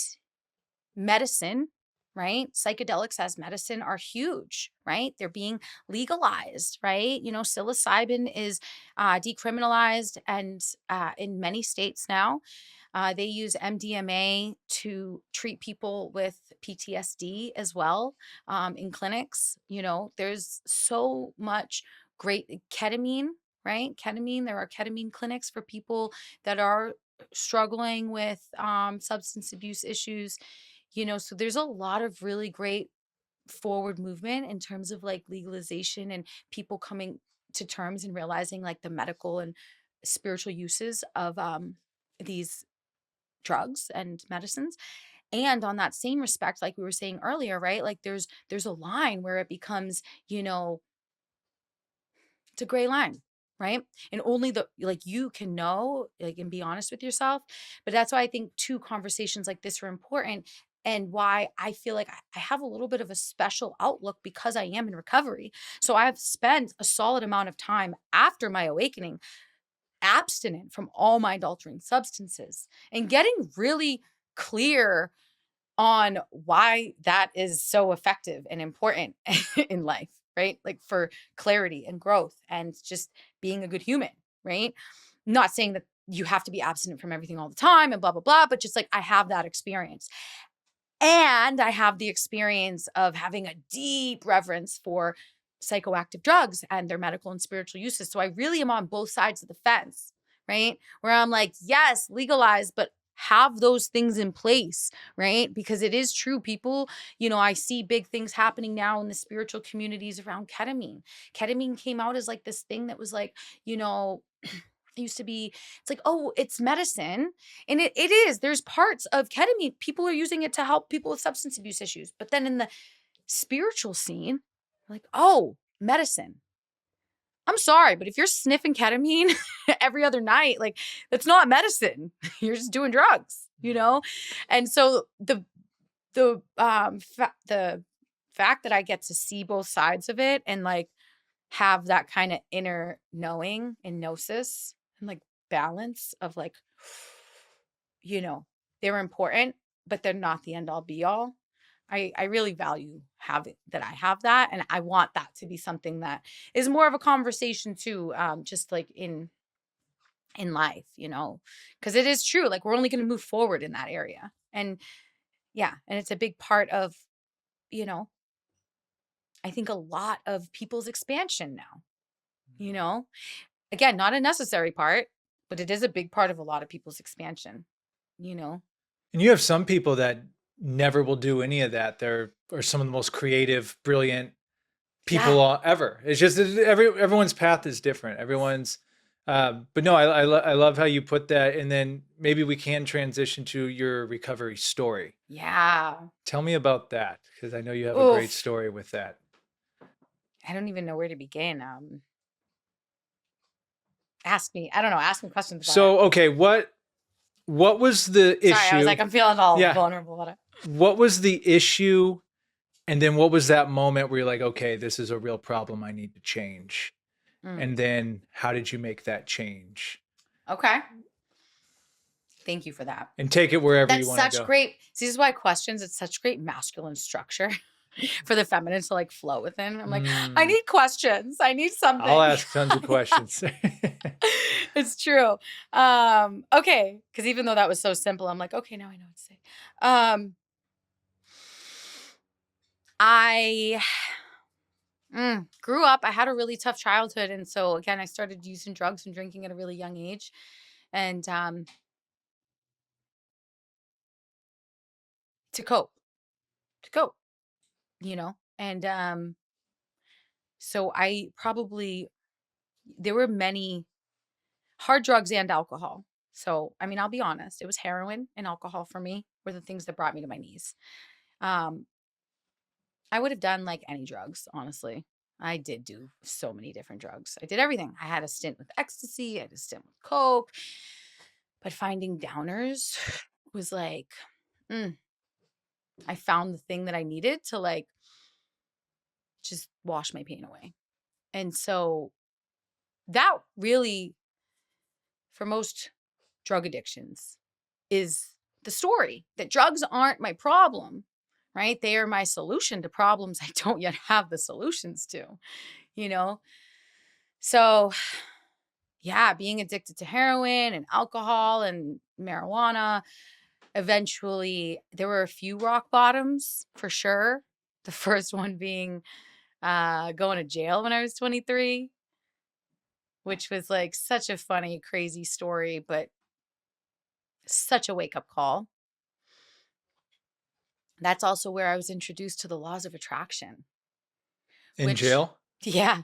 medicine, right? Psychedelics as medicine are huge, right? They're being legalized, right? Psilocybin is decriminalized, and in many states now. They use MDMA to treat people with PTSD as well, in clinics. There's so much great ketamine, right? Ketamine, there are ketamine clinics for people that are struggling with substance abuse issues. So there's a lot of really great forward movement in terms of like legalization and people coming to terms and realizing like the medical and spiritual uses of these drugs and medicines. And on that same respect, like we were saying earlier, right, like there's a line where it becomes, it's a gray line, right? And only the like you can know, like, and be honest with yourself. But that's why I think two conversations like this are important, and why I feel like I have a little bit of a special outlook because I am in recovery. So I've spent a solid amount of time after my awakening abstinent from all mind altering substances and getting really clear on why that is so effective and important in life, right? Like for clarity and growth and just being a good human, right? Not saying that you have to be abstinent from everything all the time and blah, blah, blah, but just like I have that experience. And I have the experience of having a deep reverence for psychoactive drugs and their medical and spiritual uses. So I really am on both sides of the fence, right? Where I'm like, yes, legalize, but have those things in place, right? Because it is true. People, I see big things happening now in the spiritual communities around ketamine. Ketamine came out as like this thing that was like, it used to be, it's like, oh, it's medicine. And it is. There's parts of ketamine. People are using it to help people with substance abuse issues. But then in the spiritual scene, like, oh, medicine. I'm sorry, but if you're sniffing ketamine every other night, like that's not medicine. You're just doing drugs. And so the fact that I get to see both sides of it and like have that kind of inner knowing and gnosis and like balance of like, you know, they're important, but they're not the end all be all. I really value that I have that. And I want that to be something that is more of a conversation too, just like in life, because it is true. Like we're only going to move forward in that area. And yeah, and it's a big part of, you know, I think a lot of people's expansion now, you know, again, not a necessary part, but it is a big part of a lot of people's expansion, you know. And you have some people that never will do any of that. They're are some of the most creative, brilliant Yeah. people ever. It's just everyone's path is different. Everyone's, but no, I love how you put that. And then maybe we can transition to your recovery story. Yeah. Tell me about that because I know you have a great Oof. story with that. I don't even know where to begin. Ask me. I don't know. Ask me questions about it. So, okay, what was the issue? Sorry, I was like, I'm feeling all vulnerable about it. What was the issue? And then what was that moment where you're like, okay, this is a real problem I need to change? And then how did you make that change? Okay. Thank you for that. And take it wherever you want to go. That's such great. See, this is why questions, it's such great masculine structure for the feminine to like flow within. I'm like, I need questions. I need something. I'll ask tons of questions. It's true. Okay. Because even though that was so simple, I'm like, okay, now I know what to say. I grew up, I had a really tough childhood. And so again, I started using drugs and drinking at a really young age. And to cope, and so there were many hard drugs and alcohol. So, I mean, I'll be honest, it was heroin and alcohol for me were the things that brought me to my knees. Um, I would have done like any drugs, honestly. I did do so many different drugs. I did everything. I had a stint with ecstasy, I had a stint with coke, but finding downers was like, I found the thing that I needed to like just wash my pain away. And so that really, for most drug addictions, is the story that drugs aren't my problem, right? They are my solution to problems I don't yet have the solutions to, you know? So yeah, being addicted to heroin and alcohol and marijuana, eventually there were a few rock bottoms for sure. The first one being going to jail when I was 23, which was like such a funny, crazy story, but such a wake up call. That's also where I was introduced to the laws of attraction. In jail? Yeah.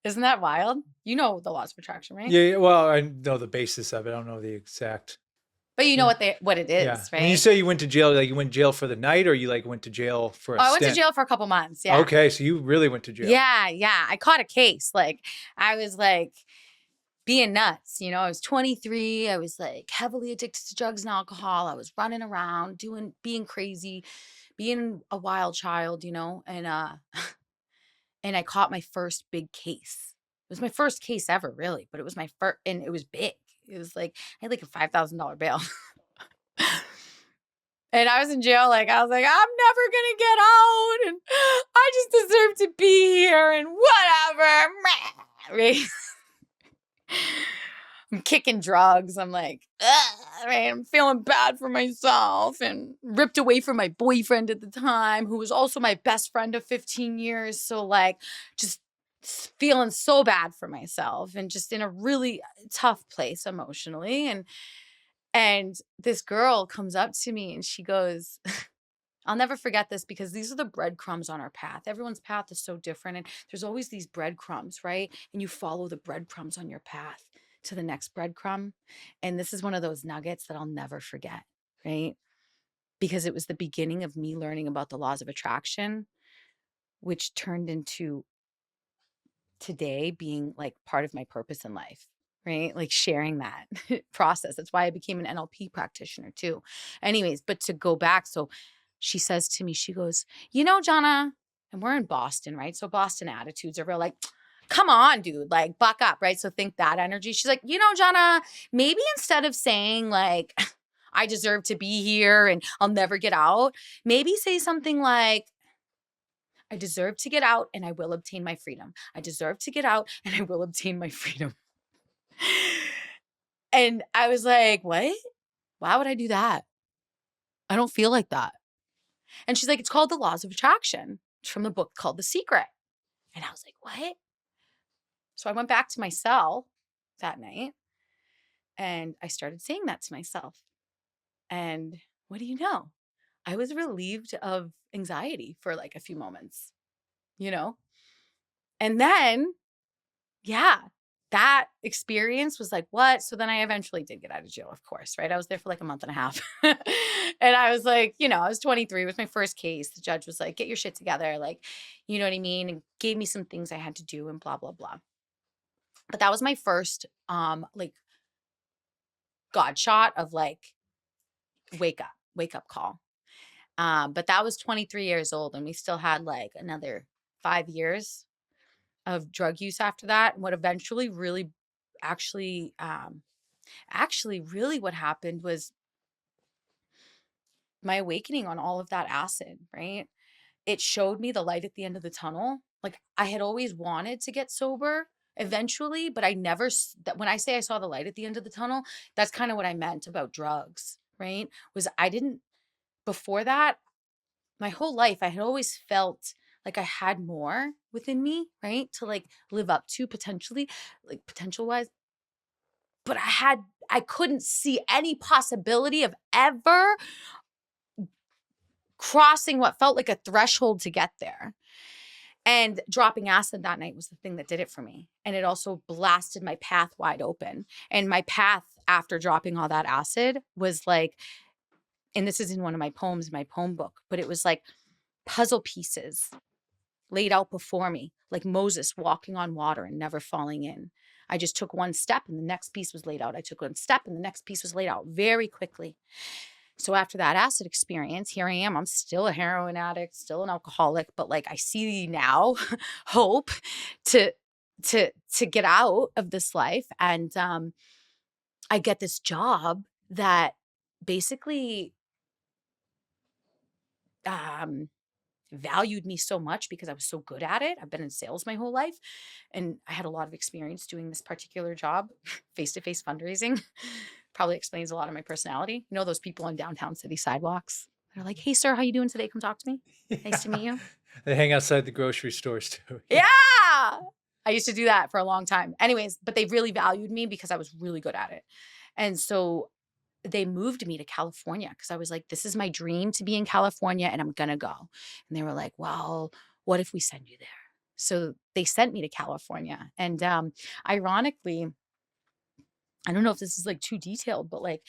Isn't that wild? You know the laws of attraction, right? Yeah. Well, I know the basis of it. I don't know the exact. But you know what it is, right? And you say you went to jail, like you went to jail for the night or you like went to jail for a I went to stint? jail for a couple months. Yeah. Okay. So you really went to jail. Yeah. Yeah. I caught a case. Like I was like being nuts. I was 23. I was like heavily addicted to drugs and alcohol. I was running around being crazy, being a wild child, and and I caught my first big case. It was my first case ever, really, but it was my first, and it was big. It was like, I had like a $5,000 bail. And I was in jail, like, I was like, I'm never gonna get out, and I just deserve to be here, and whatever. Right? I'm kicking drugs. I'm like, right? I'm feeling bad for myself and ripped away from my boyfriend at the time, who was also my best friend of 15 years. So like just feeling so bad for myself and just in a really tough place emotionally. And this girl comes up to me and she goes, I'll never forget this because these are the breadcrumbs on our path. Everyone's path is so different. And there's always these breadcrumbs, right? And you follow the breadcrumbs on your path to the next breadcrumb. And this is one of those nuggets that I'll never forget, right? Because it was the beginning of me learning about the laws of attraction, which turned into today being like part of my purpose in life, right? Like sharing that process. That's why I became an NLP practitioner too. Anyways, but to go back, so she says to me, she goes, Jenna, and we're in Boston, right? So Boston attitudes are real like, come on, dude, like buck up, right? So think that energy. She's like, Jenna, maybe instead of saying like, I deserve to be here and I'll never get out. Maybe say something like, I deserve to get out and I will obtain my freedom. I deserve to get out and I will obtain my freedom. And I was like, what? Why would I do that? I don't feel like that. And she's like, it's called the laws of attraction. It's from the book called The Secret. And I was like, what? So I went back to my cell that night and I started saying that to myself. And what do you know? I was relieved of anxiety for like a few moments, you know? And then, yeah, that experience was like, what? So then I eventually did get out of jail, of course, right? I was there for like a month and a half. And I was like, I was 23 with my first case. The judge was like, get your shit together. Like, you know what I mean? And gave me some things I had to do and blah, blah, blah. But that was my first, like, God shot of like, wake up call. But that was 23 years old and we still had like another 5 years of drug use after that. And what eventually really actually really what happened was my awakening on all of that acid, right? It showed me the light at the end of the tunnel. Like I had always wanted to get sober eventually, but I never, that when I say I saw the light at the end of the tunnel, that's kind of what I meant about drugs, right? Was I didn't, before that, my whole life, I had always felt like I had more within me, right? To like live up to potentially, like potential wise. But I couldn't see any possibility of ever crossing what felt like a threshold to get there. And dropping acid that night was the thing that did it for me. And it also blasted my path wide open. And my path after dropping all that acid was like, and this is in one of my poems, my poem book, but it was like puzzle pieces laid out before me, like Moses walking on water and never falling in. I just took one step and the next piece was laid out. I took one step and the next piece was laid out very quickly. So after that acid experience, here I am. I'm still a heroin addict, still an alcoholic, but like I see now hope to get out of this life. And I get this job that basically valued me so much because I was so good at it. I've been in sales my whole life and I had a lot of experience doing this particular job, face-to-face fundraising. Probably explains a lot of my personality. You know those people on downtown city sidewalks? They're like, "Hey sir, how you doing today? Come talk to me." Nice to meet you. They hang outside the grocery stores too. Yeah. I used to do that for a long time. Anyways, but they really valued me because I was really good at it. And so they moved me to California because I was like, this is my dream to be in California and I'm going to go. And they were like, well, what if we send you there? So they sent me to California. And ironically, I don't know if this is like too detailed, but like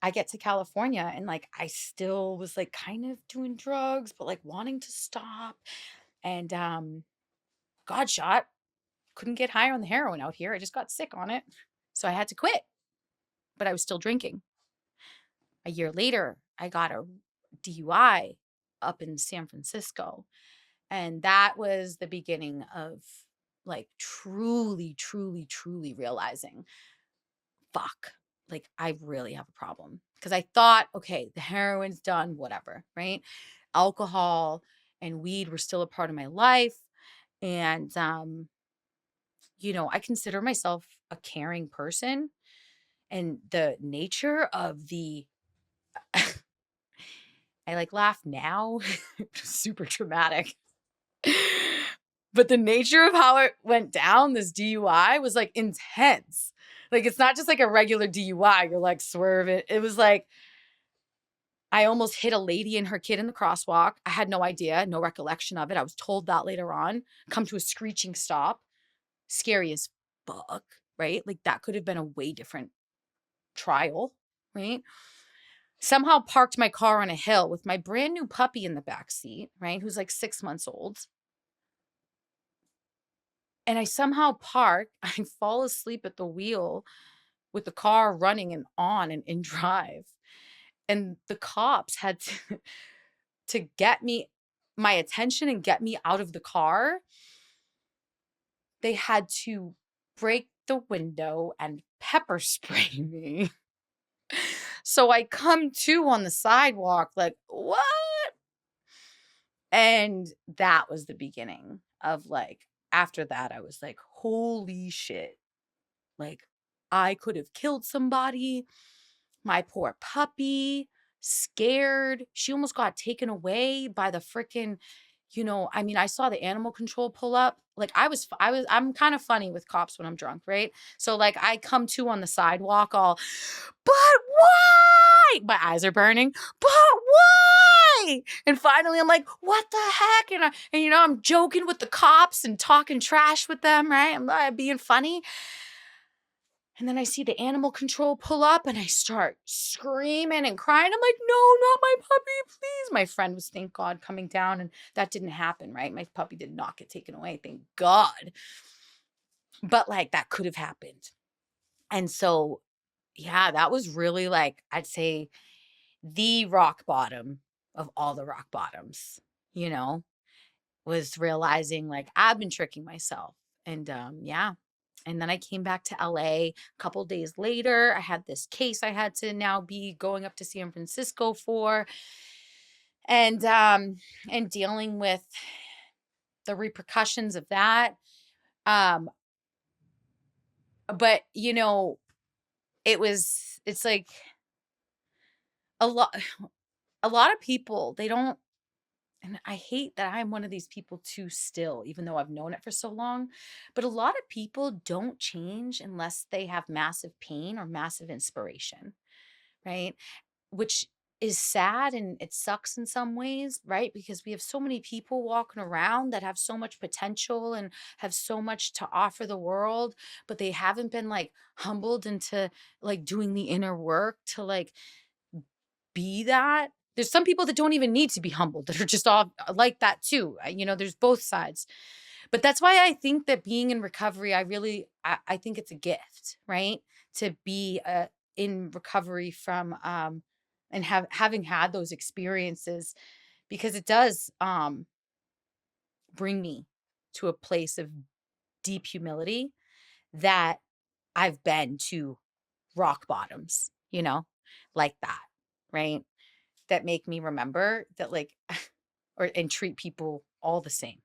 I get to California and like I still was like kind of doing drugs, but like wanting to stop. And God shot, couldn't get higher on the heroin out here. I just got sick on it. So I had to quit, but I was still drinking. A year later, I got a DUI up in San Francisco. And that was the beginning of like truly, truly, truly realizing, fuck, like I really have a problem. Because I thought, okay, the heroin's done, whatever, right? Alcohol and weed were still a part of my life. And, I consider myself a caring person. And the nature of the I like laugh now. Super traumatic. But the nature of how it went down, this DUI was like intense. Like it's not just like a regular DUI. You're like swerving. It was like I almost hit a lady and her kid in the crosswalk. I had no idea, no recollection of it. I was told that later on. Come to a screeching stop. Scary as fuck, right? Like that could have been a way different trial, right? Somehow parked my car on a hill with my brand new puppy in the back seat, right? Who's like 6 months old. And I somehow park, I fall asleep at the wheel with the car running and on and in drive. And the cops had to get me my attention and get me out of the car. They had to break the window and pepper spray me. So I come to on the sidewalk, like, what? And that was the beginning of like, after that, I was like, holy shit. Like, I could have killed somebody. My poor puppy, scared. She almost got taken away by the freaking, I mean, I saw the animal control pull up. Like I'm kind of funny with cops when I'm drunk, right? So like I come to on the sidewalk all, but why? My eyes are burning. But why? And finally I'm like, what the heck? And I'm joking with the cops and talking trash with them, right? I'm being funny. And then I see the animal control pull up and I start screaming and crying. I'm like, no, not my puppy, please. My friend was, thank God, coming down and that didn't happen, right? My puppy did not get taken away, thank God. But like that could have happened. And so, yeah, that was really like, I'd say the rock bottom of all the rock bottoms, you know, was realizing like I've been tricking myself. And yeah. And then I came back to LA a couple days later. I had this case I had to now be going up to San Francisco for, and dealing with the repercussions of that. Um, but it's like a lot a lot of people, they don't, and I hate that I'm one of these people too still, even though I've known it for so long. But a lot of people don't change unless they have massive pain or massive inspiration, right? Which is sad and it sucks in some ways, right? Because we have so many people walking around that have so much potential and have so much to offer the world, but they haven't been like humbled into like doing the inner work to like be that. There's some people that don't even need to be humbled that are just all like that too. There's both sides. But that's why I think that being in recovery, I think it's a gift, right? To be in recovery from and having had those experiences, because it does bring me to a place of deep humility that I've been to rock bottoms, like that, right? That make me remember that like or and treat people all the same,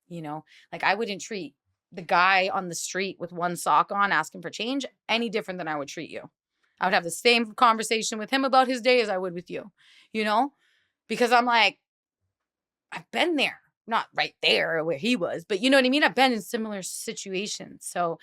like I wouldn't treat the guy on the street with one sock on asking for change any different than I would treat you. I would have the same conversation with him about his day as I would with you, you know because I'm like, I've been there, not right there where he was, but you know what I mean, I've been in similar situations. So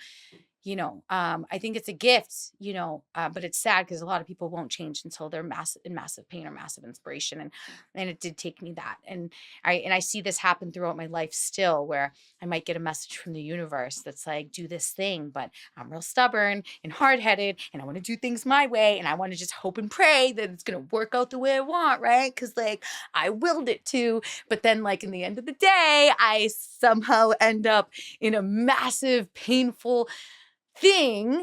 I think it's a gift, but it's sad because a lot of people won't change until they're in massive pain or massive inspiration. And it did take me that. And I see this happen throughout my life still, where I might get a message from the universe that's like, do this thing, but I'm real stubborn and hard-headed and I want to do things my way. And I want to just hope and pray that it's going to work out the way I want. Right. Cause like I willed it to, but then like in the end of the day, I somehow end up in a massive, painful thing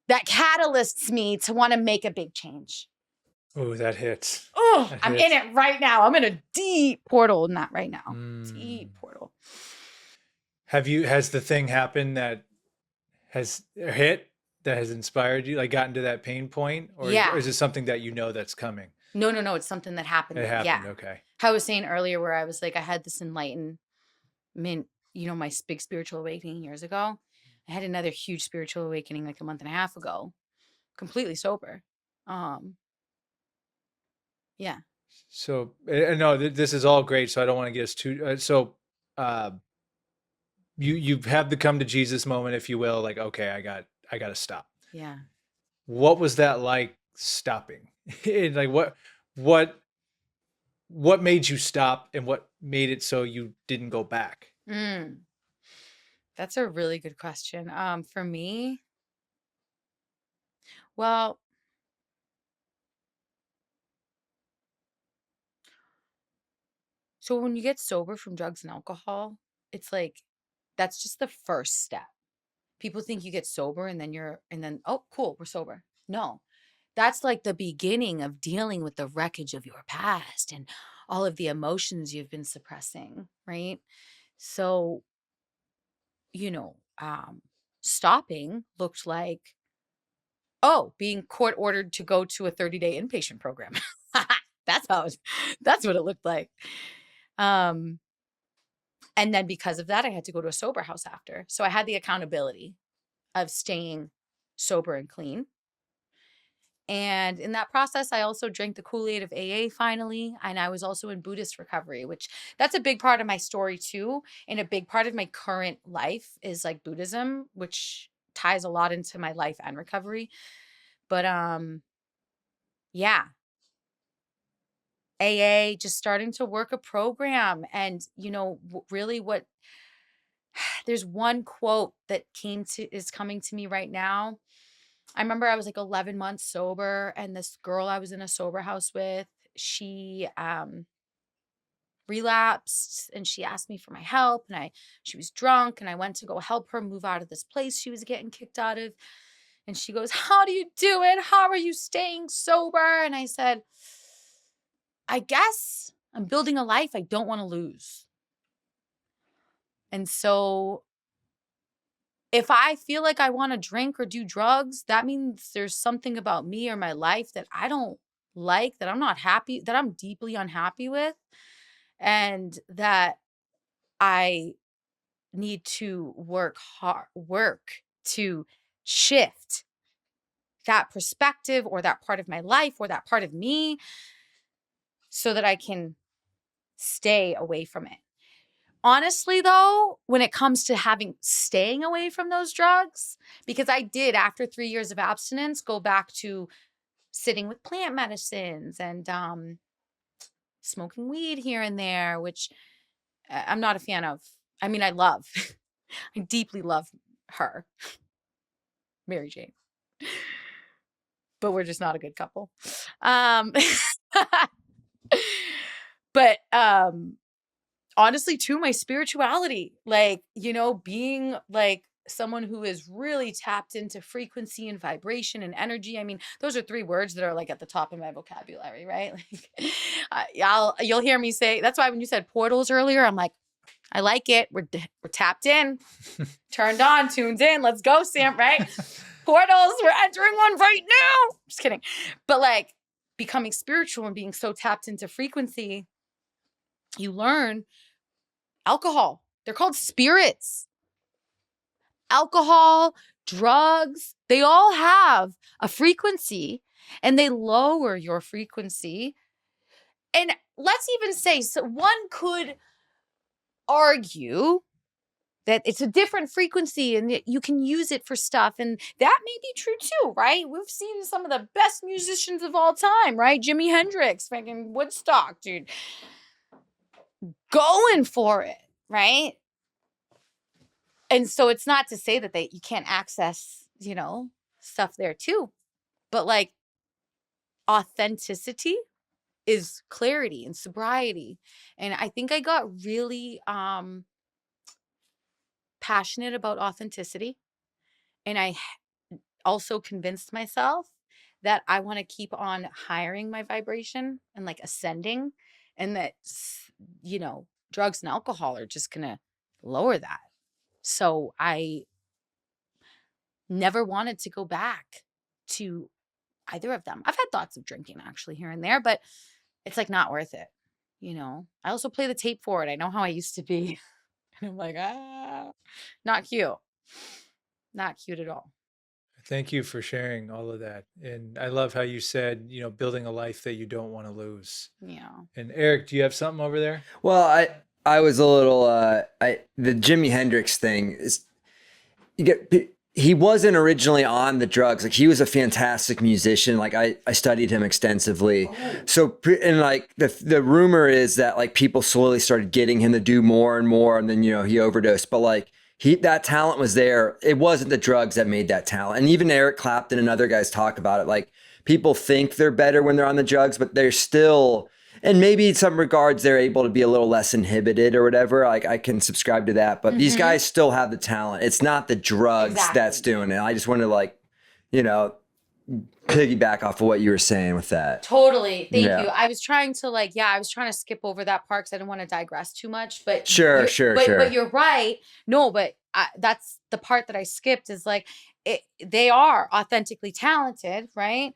that catalysts me to want to make a big change. Oh, that hits. Oh, That I'm in hits. it right now. I'm in a deep portal in that right now. Mm. Deep portal. Has the thing happened that has hit that has inspired you, like gotten to that pain point, or Yeah. is it something that that's coming? No, no, no. It's something that happened. It happened. Yeah. Okay. How I was saying earlier, where I was like, I had this enlightenment, my big spiritual awakening years ago. I had another huge spiritual awakening like a month and a half ago, completely sober. Yeah. So, no, this is all great. So I don't want to get us too. Uh, you've had the come to Jesus moment, if you will. Like, okay, I got to stop. Yeah. What was that like stopping? And like, what made you stop, and what made it so you didn't go back? Mm, that's a really good question. For me, well, so when you get sober from drugs and alcohol, it's like that's just the first step. People think you get sober and then, oh, cool, we're sober. No, that's like the beginning of dealing with the wreckage of your past and all of the emotions you've been suppressing, right? So, you know, um, stopping looked like, Oh, being court ordered to go to a 30-day inpatient program. That's what it looked like. And then because of that, I had to go to a sober house after. So I had the accountability of staying sober and clean. And in that process, I also drank the Kool-Aid of AA finally. And I was also in Buddhist recovery, which that's a big part of my story too. And a big part of my current life is like Buddhism, which ties a lot into my life and recovery. But yeah, AA, just starting to work a program. And, really there's one quote that is coming to me right now. I remember I was like 11 months sober, and this girl I was in a sober house with, she relapsed, and she asked me for my help, and she was drunk, and I went to go help her move out of this place she was getting kicked out of. And she goes, "How do you do it? How are you staying sober?" And I said, "I guess I'm building a life I don't want to lose." And so if I feel like I want to drink or do drugs, that means there's something about me or my life that I don't like, that I'm not happy, that I'm deeply unhappy with, and that I need to work to shift that perspective or that part of my life or that part of me so that I can stay away from it. Honestly, though, when it comes to staying away from those drugs, because I did, after 3 years of abstinence, go back to sitting with plant medicines and smoking weed here and there, which I'm not a fan of. I mean, I deeply love her, Mary Jane, but we're just not a good couple. But honestly, too, my spirituality, like, being like someone who is really tapped into frequency and vibration and energy. I mean, those are 3 words that are like at the top of my vocabulary, right? Like, you'll hear me say, that's why when you said portals earlier, I'm like, I like it. We're tapped in, turned on, tuned in. Let's go, Sam, right? Portals, we're entering one right now. Just kidding. But like becoming spiritual and being so tapped into frequency, you learn alcohol. They're called spirits. Alcohol, drugs, they all have a frequency, and they lower your frequency. And let's even say, so one could argue that it's a different frequency and you can use it for stuff. And that may be true too, right? We've seen some of the best musicians of all time, right? Jimi Hendrix, fucking Woodstock, dude, going for it, right? And so it's not to say that you can't access, stuff there too. But like authenticity is clarity and sobriety. And I think I got really passionate about authenticity. And I also convinced myself that I want to keep on hiring my vibration and like ascending, and that, drugs and alcohol are just going to lower that. So I never wanted to go back to either of them. I've had thoughts of drinking actually here and there, but it's like not worth it. I also play the tape for it. I know how I used to be. And I'm like, not cute. Not cute at all. Thank you for sharing all of that. And I love how you said, building a life that you don't want to lose. Yeah. And Eric, do you have something over there? Well, I was a little, the Jimi Hendrix thing is, he wasn't originally on the drugs. Like, he was a fantastic musician. Like, I studied him extensively. Oh. So, and like the rumor is that like people slowly started getting him to do more and more, and then, he overdosed. But like, that talent was there. It wasn't the drugs that made that talent. And even Eric Clapton and other guys talk about it. Like, people think they're better when they're on the drugs, but they're still, and maybe in some regards they're able to be a little less inhibited or whatever. Like, I can subscribe to that, but these guys still have the talent. It's not the drugs that's doing it. I just want to piggyback off of what you were saying with that. Totally. Thank you. I was trying to skip over that part because I didn't want to digress too much, but sure. But you're right. No, but that's the part that I skipped is like, they are authentically talented, right?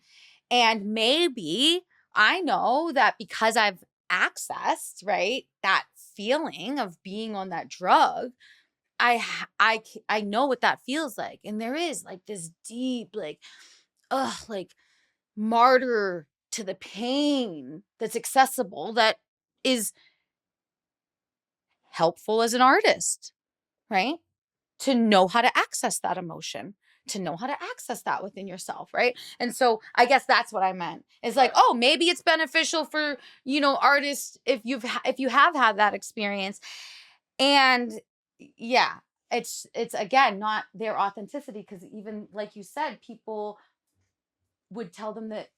And maybe I know that because I've accessed, right, that feeling of being on that drug, I know what that feels like. And there is like this deep, like, like martyr to the pain that's accessible, that is helpful as an artist, right? To know how to access that emotion, to know how to access that within yourself, right? And so I guess that's what I meant. It's like, oh, maybe it's beneficial for, artists if if you have had that experience. And yeah, it's again not their authenticity, because even like you said, people would tell them that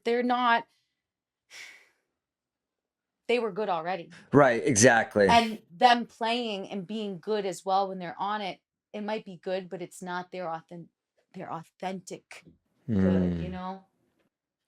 they're not, they were good already. Right, exactly. And them playing and being good as well when they're on it, it might be good, but it's not their authentic good,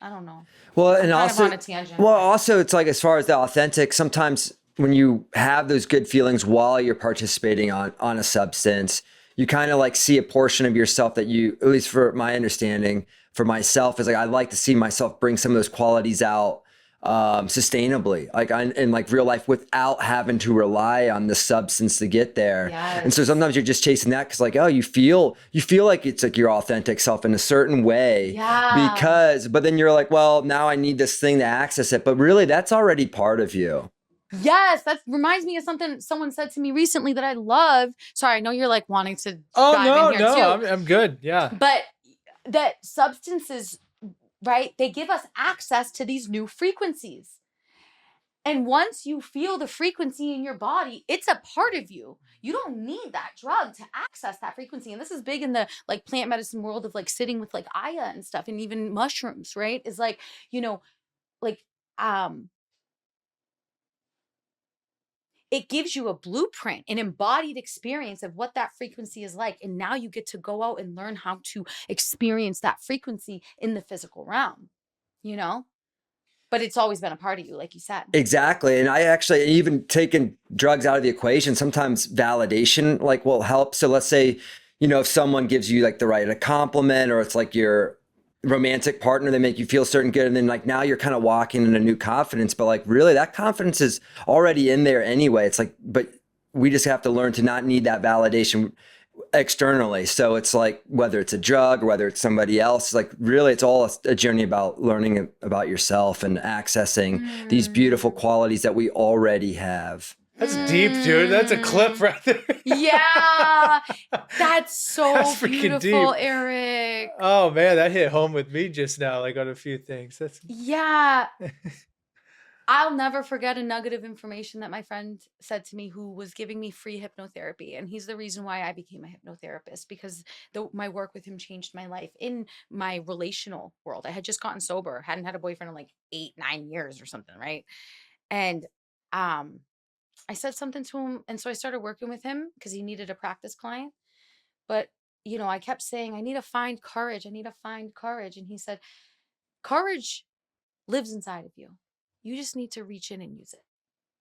I don't know. Well, I'm and kind of also, on a tangent. it's like, as far as the authentic, sometimes when you have those good feelings while you're participating on a substance, you kind of like see a portion of yourself that you, at least for my understanding, for myself, is like, I like to see myself bring some of those qualities out sustainably, like in like real life, without having to rely on the substance to get there. Yes. And so sometimes you're just chasing that because, like, oh, you feel like it's like your authentic self in a certain way. Yeah. But then you're like, well, now I need this thing to access it. But really, that's already part of you. Yes, that reminds me of something someone said to me recently that I love. Sorry, I know you're like wanting to Oh, dive in here too. I'm good. Yeah. But that substances, right, they give us access to these new frequencies. And once you feel the frequency in your body, it's a part of you. You don't need that drug to access that frequency. And this is big in the like plant medicine world of like sitting with like Aya and stuff, and even mushrooms, right? Is like, like it gives you a blueprint, an embodied experience of what that frequency is like. And now you get to go out and learn how to experience that frequency in the physical realm, But it's always been a part of you, like you said. Exactly. And I actually, even taking drugs out of the equation, sometimes validation like will help. So let's say, if someone gives you like the right, a compliment, or it's like your romantic partner, they make you feel certain good. And then like now you're kind of walking in a new confidence, but like really that confidence is already in there anyway. It's like, but we just have to learn to not need that validation externally. So it's like, whether it's a drug or whether it's somebody else, like really it's all a journey about learning about yourself and accessing these beautiful qualities that we already have. That's deep, dude. That's a clip right there. Yeah. That's so That's freaking beautiful, deep. Eric. Oh man, that hit home with me just now, like on a few things. Yeah. I'll never forget a nugget of information that my friend said to me, who was giving me free hypnotherapy. And he's the reason why I became a hypnotherapist, because my work with him changed my life in my relational world. I had just gotten sober, hadn't had a boyfriend in like 8-9 years or something, right? And I said something to him, and so I started working with him because he needed a practice client. But I kept saying, I need to find courage. I need to find courage. And he said, courage lives inside of you. You just need to reach in and use it.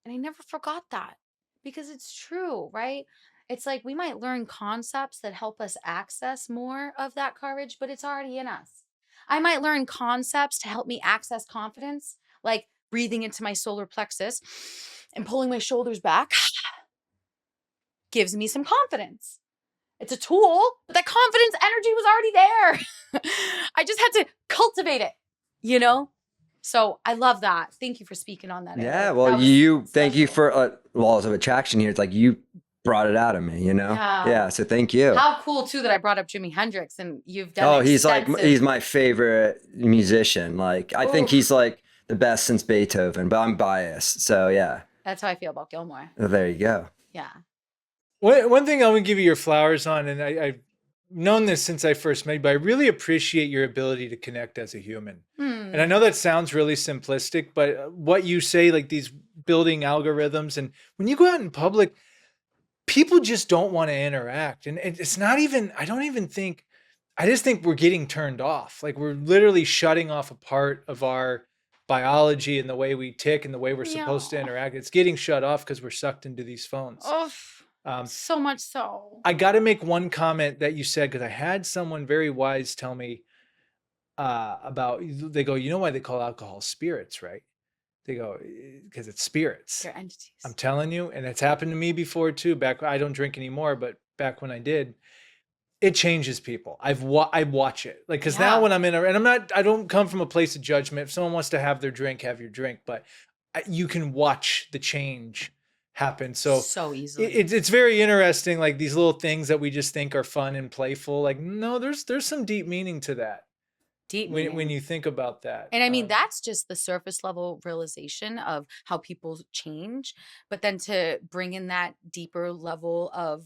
And I never forgot that, because it's true, right? It's like we might learn concepts that help us access more of that courage, but it's already in us. I might learn concepts to help me access confidence, like breathing into my solar plexus and pulling my shoulders back gives me some confidence. It's a tool, but that confidence energy was already there. I just had to cultivate it, So I love that. Thank you for speaking on that. Yeah. Eric. Well, That thank you special. for laws of attraction here. It's like you brought it out of me, Yeah. Yeah. So thank you. How cool too that I brought up Jimi Hendrix, and you've done. Oh, extensive... he's my favorite musician. Like, I think he's like the best since Beethoven, but I'm biased. So yeah. That's how I feel about Gilmore. Well, there you go. Yeah. One thing I would give you your flowers on, and I've known this since I first met you, but I really appreciate your ability to connect as a human. And I know that sounds really simplistic, but what you say, like these building algorithms, and when you go out in public, people just don't want to interact. And it's not even, I just think we're getting turned off. Like we're literally shutting off a part of our biology and the way we tick and the way we're supposed to interact. It's getting shut off because we're sucked into these phones. Oh. So much so. I got to make one comment that you said, because I had someone very wise tell me about, they go, you know why they call alcohol spirits, right? They go, because it's spirits. They're entities. I'm telling you, and it's happened to me before too. I don't drink anymore, but back when I did, it changes people. I watch it, like, because now when I'm in and I don't come from a place of judgment. If someone wants to have their drink, have your drink, but you can watch the change happen so easily. It's very interesting, like these little things that we just think are fun and playful. Like, no, there's some deep meaning to that. Deep when you think about that. And I mean, that's just the surface level realization of how people change. But then to bring in that deeper level of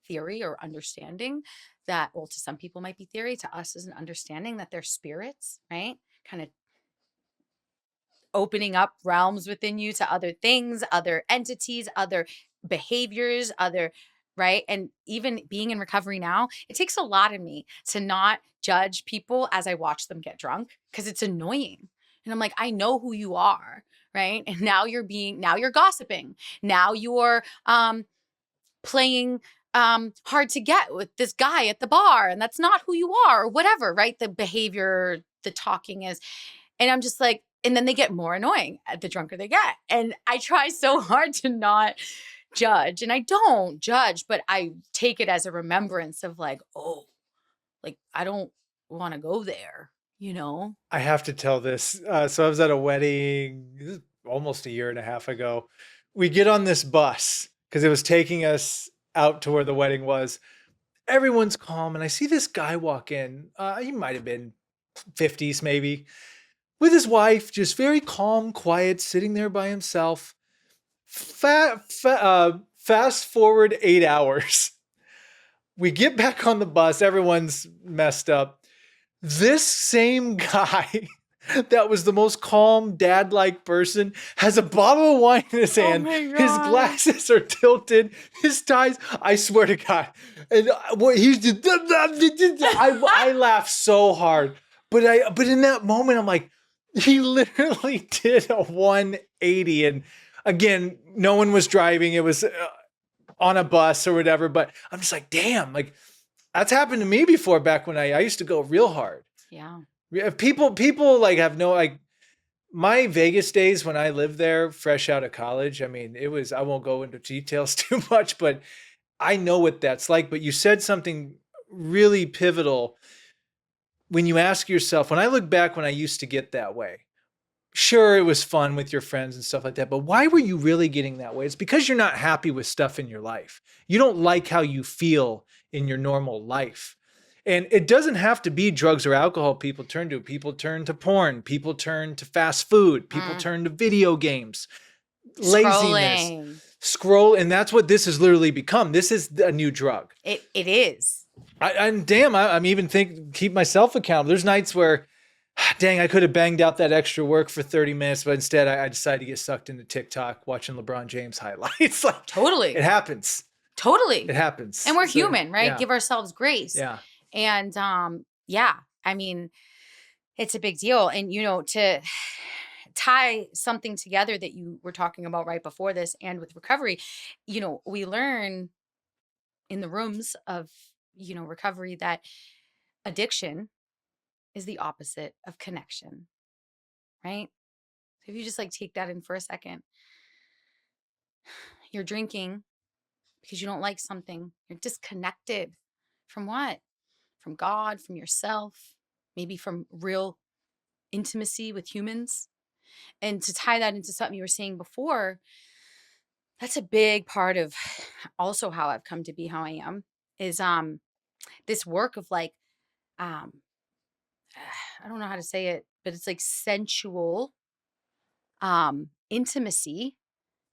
theory or understanding that, well, to some people might be theory, to us is an understanding that they're spirits, right? Kind of opening up realms within you to other things, other entities, other behaviors, right? And even being in recovery now, it takes a lot of me to not judge people as I watch them get drunk, because it's annoying. And I'm like, I know who you are, right? And now you're gossiping. Now you're playing hard to get with this guy at the bar, and that's not who you are, or whatever, right? The behavior, the talking is. And I'm just like, and then they get more annoying the drunker they get. And I try so hard to not judge, and I don't judge, but I take it as a remembrance of like, oh, like I don't want to go there, you know? I have to tell this. So I was at a wedding almost a year and a half ago. We get on this bus because it was taking us out to where the wedding was. Everyone's calm, and I see this guy walk in. He might have been 50s maybe, with his wife, just very calm, quiet, sitting there by himself. Fast forward 8 hours. We get back on the bus. Everyone's messed up. This same guy that was the most calm, dad-like person has a bottle of wine in his hand. His glasses are tilted. His ties, I swear to God. And what he's just, I laugh so hard. But in that moment, I'm like, he literally did a 180. And again, no one was driving. It was on a bus or whatever. But I'm just like, damn, like that's happened to me before, back when I used to go real hard. Yeah. People like have no, like my Vegas days when I lived there fresh out of college. I mean, I won't go into details too much, but I know what that's like. But you said something really pivotal when you ask yourself, when I look back when I used to get that way, sure, it was fun with your friends and stuff like that, but why were you really getting that way? It's because you're not happy with stuff in your life. You don't like how you feel in your normal life. And it doesn't have to be drugs or alcohol people turn to. People turn to porn. People turn to fast food. People turn to video games. Laziness. Scroll. And that's what this has literally become. This is a new drug. It is. I'm even keep myself accountable. There's nights where, dang, I could have banged out that extra work for 30 minutes, but instead I decided to get sucked into TikTok watching LeBron James highlights. Like, totally. It happens. Totally. It happens. And we're human, right? Yeah. Give ourselves grace. Yeah. And yeah, I mean, it's a big deal. And, to tie something together that you were talking about right before this and with recovery, we learn in the rooms of, recovery that addiction is the opposite of connection, right? So if you just like take that in for a second, you're drinking because you don't like something. You're disconnected from what? From God, from yourself, maybe from real intimacy with humans. And to tie that into something you were saying before, that's a big part of also how I've come to be how I am, is this work of like, I don't know how to say it, but it's like sensual intimacy,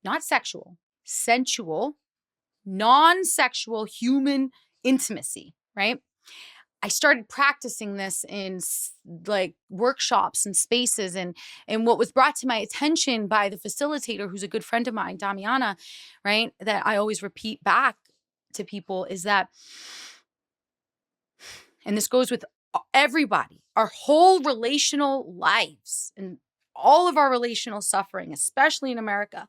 not sexual, sensual, non-sexual human intimacy, right? I started practicing this in like workshops and spaces, and what was brought to my attention by the facilitator, who's a good friend of mine, Damiana, right? That I always repeat back to people is that, and this goes with everybody, our whole relational lives and all of our relational suffering, especially in America,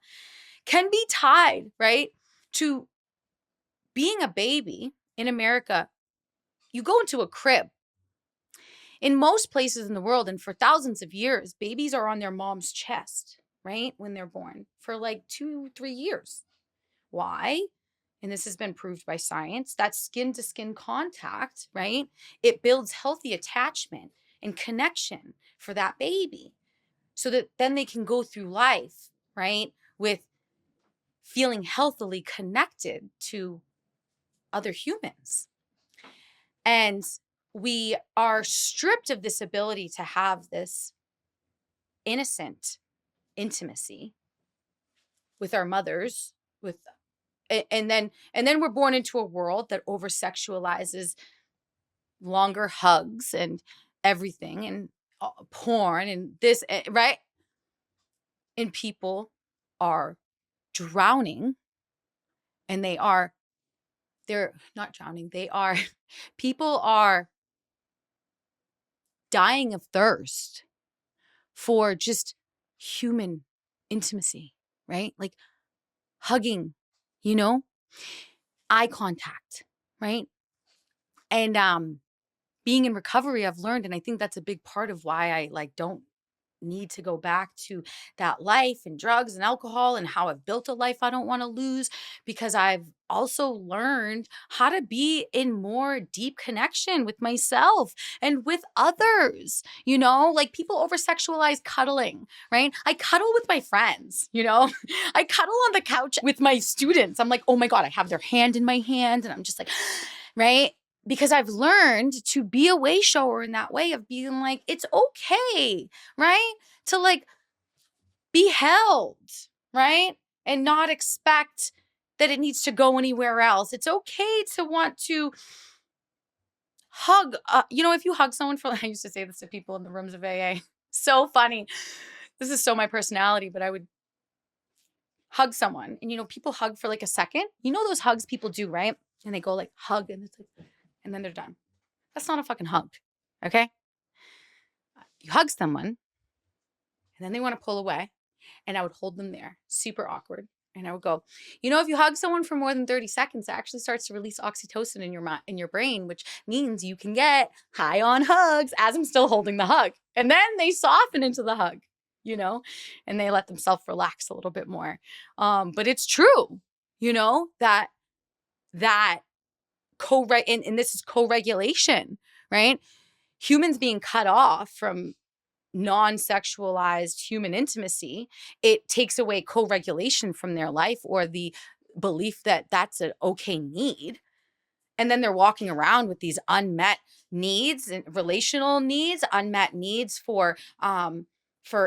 can be tied, right, to being a baby in America, you go into a crib. In most places in the world, and for thousands of years, babies are on their mom's chest, right? When they're born for like 2-3 years. Why? And this has been proved by science, that skin to skin contact, right? It builds healthy attachment and connection for that baby so that then they can go through life, right? With feeling healthily connected to other humans. And we are stripped of this ability to have this innocent intimacy with our mothers, with and then we're born into a world that over sexualizes longer hugs and everything and porn and this, right? And people are drowning, and they're not drowning, they are people are dying of thirst for just human intimacy, right? Like hugging, you know, eye contact, right? And being in recovery, I've learned, and I think that's a big part of why I like don't need to go back to that life and drugs and alcohol and how I've built a life I don't want to lose, because I've also learned how to be in more deep connection with myself and with others. You know, like people over sexualize cuddling, right? I cuddle with my friends, you know, I cuddle on the couch with my students. I'm like, oh my God, I have their hand in my hand and I'm just like, right? Because I've learned to be a way shower in that way of being like, it's okay, right? To like be held, right? And not expect that it needs to go anywhere else. It's okay to want to hug. You know, if you hug someone for, I used to say this to people in the rooms of AA. So funny. This is so my personality, but I would hug someone. And, you know, people hug for like a second. You know, those hugs people do, right? And they go like hug and it's like, and then they're done. That's not a fucking hug, okay? You hug someone, and then they want to pull away, and I would hold them there, super awkward, and I would go, you know, if you hug someone for more than 30 seconds, it actually starts to release oxytocin in your brain, which means you can get high on hugs as I'm still holding the hug. And then they soften into the hug, you know, and they let themselves relax a little bit more. But it's true, you know, that and this is co-regulation, right? Humans being cut off from non-sexualized human intimacy, it takes away co-regulation from their life or the belief that that's an okay need. And then they're walking around with these unmet needs and relational needs, unmet needs for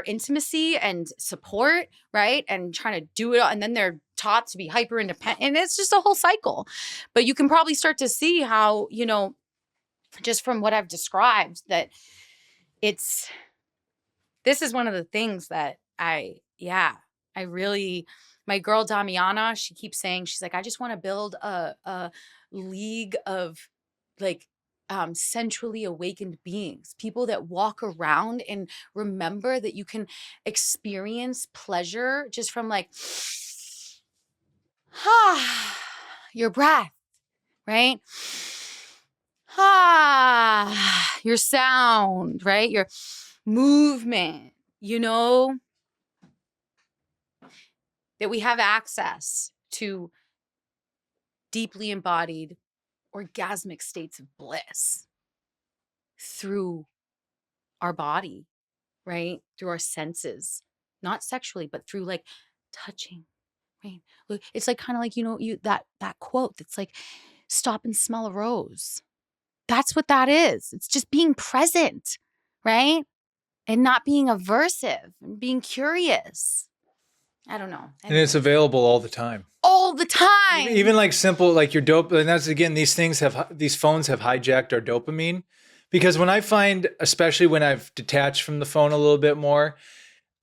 intimacy and support, right? And trying to do it. And then they're taught to be hyper independent. And it's just a whole cycle. But you can probably start to see how, you know, just from what I've described, that this is one of the things that I really, my girl Damiana, she keeps saying, she's like, I just want to build a league of like centrally awakened beings, people that walk around and remember that you can experience pleasure just from like your breath, right? Your sound, right? Your movement, you know, that we have access to deeply embodied orgasmic states of bliss through our body, right? Through our senses, not sexually, but through like touching, right? Look, it's like kind of like, you know, that quote that's like, stop and smell a rose. That's what that is. It's just being present, right? And not being aversive and being curious. I don't know. And it's available all the time. All the time. Even like simple, like your dope. And that's again, these phones have hijacked our dopamine, because when I find, especially when I've detached from the phone a little bit more,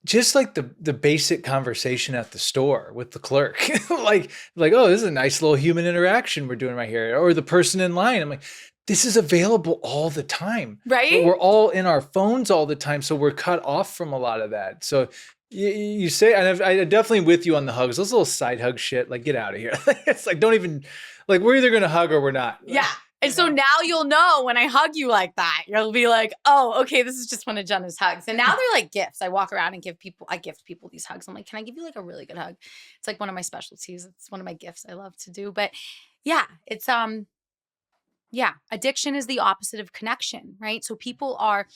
just like the basic conversation at the store with the clerk, like, oh, this is a nice little human interaction we're doing right here. Or the person in line. I'm like, this is available all the time. Right. But we're all in our phones all the time. So we're cut off from a lot of that. So you say, and I'm definitely with you on the hugs, those little side hug shit, like get out of here. It's like, don't even, Like we're either going to hug or we're not. Yeah. And so now you'll know when I hug you like that, you'll be like, oh, okay, this is just one of Jenna's hugs. And now they're like gifts. I walk around and I gift people these hugs. I'm like, can I give you like a really good hug? It's like one of my specialties. It's one of my gifts I love to do. But yeah, it's, addiction is the opposite of connection, right? So people are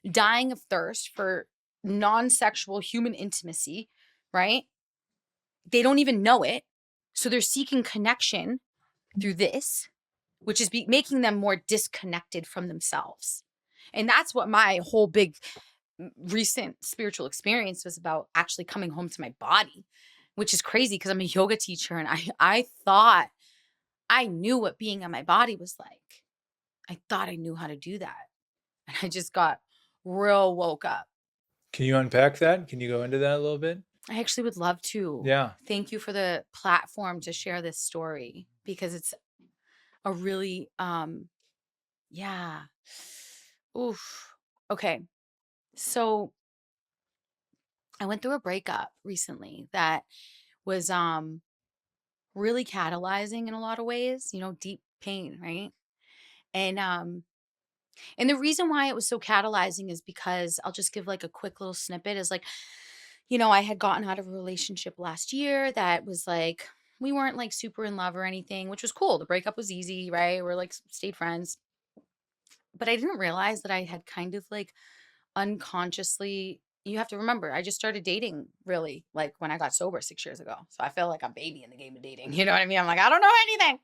dying of thirst for non-sexual human intimacy, right? They don't even know it. So they're seeking connection through this, which is making them more disconnected from themselves. And that's what my whole big recent spiritual experience was about, actually coming home to my body, which is crazy because I'm a yoga teacher and I thought I knew what being in my body was like. I thought I knew how to do that. And I just got real woke up. Can you unpack that? Can you go into that a little bit? I actually would love to. Yeah. Thank you for the platform to share this story, because it's a really, yeah. Oof. Okay. So I went through a breakup recently that was really catalyzing in a lot of ways, deep pain, right? And the reason why it was so catalyzing is because I'll just give like a quick little snippet is like, I had gotten out of a relationship last year that was like, we weren't like super in love or anything, which was cool. The breakup was easy, right? We're like stayed friends. But I didn't realize that I had kind of like unconsciously, you have to remember, I just started dating really like when I got sober 6 years ago. So I feel like a baby in the game of dating. You know what I mean? I'm like, I don't know anything,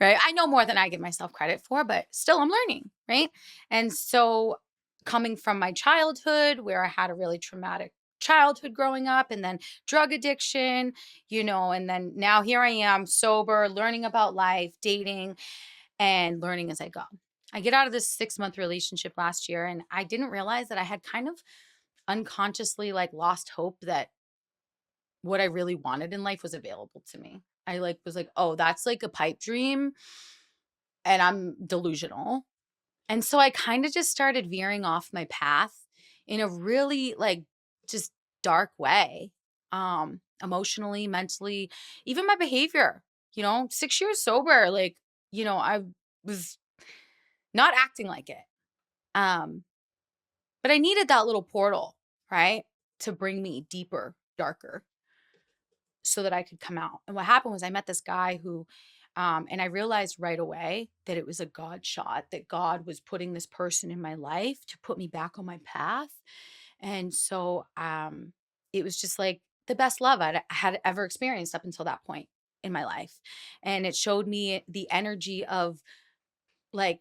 right? I know more than I give myself credit for, but still I'm learning, right? And so coming from my childhood where I had a really traumatic childhood growing up, and then drug addiction, and then now here I am sober, learning about life, dating, and learning as I go. I get out of this 6-month relationship last year, and I didn't realize that I had kind of unconsciously like lost hope that what I really wanted in life was available to me. I like was like, oh, that's like a pipe dream and I'm delusional. And so I kind of just started veering off my path in a really like just dark way. Emotionally, mentally, even my behavior, 6 years sober, like, I was not acting like it. But I needed that little portal, right? To bring me deeper, darker, so that I could come out. And what happened was I met this guy who, and I realized right away that it was a God shot, that God was putting this person in my life to put me back on my path. And so it was just like the best love I had ever experienced up until that point in my life. And it showed me the energy of like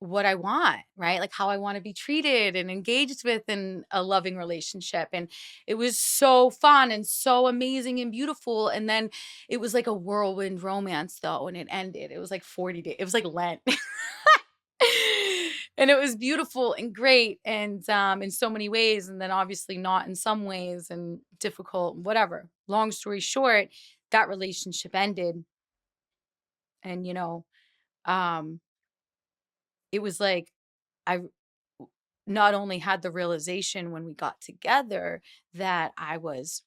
what I want, right? Like how I want to be treated and engaged with in a loving relationship. And it was so fun and so amazing and beautiful. And then it was like a whirlwind romance though. And it ended. It was like 40 days. It was like Lent. And it was beautiful and great and in so many ways. And then obviously not in some ways and difficult, whatever. Long story short, that relationship ended. And, um, it was like, I not only had the realization when we got together that I was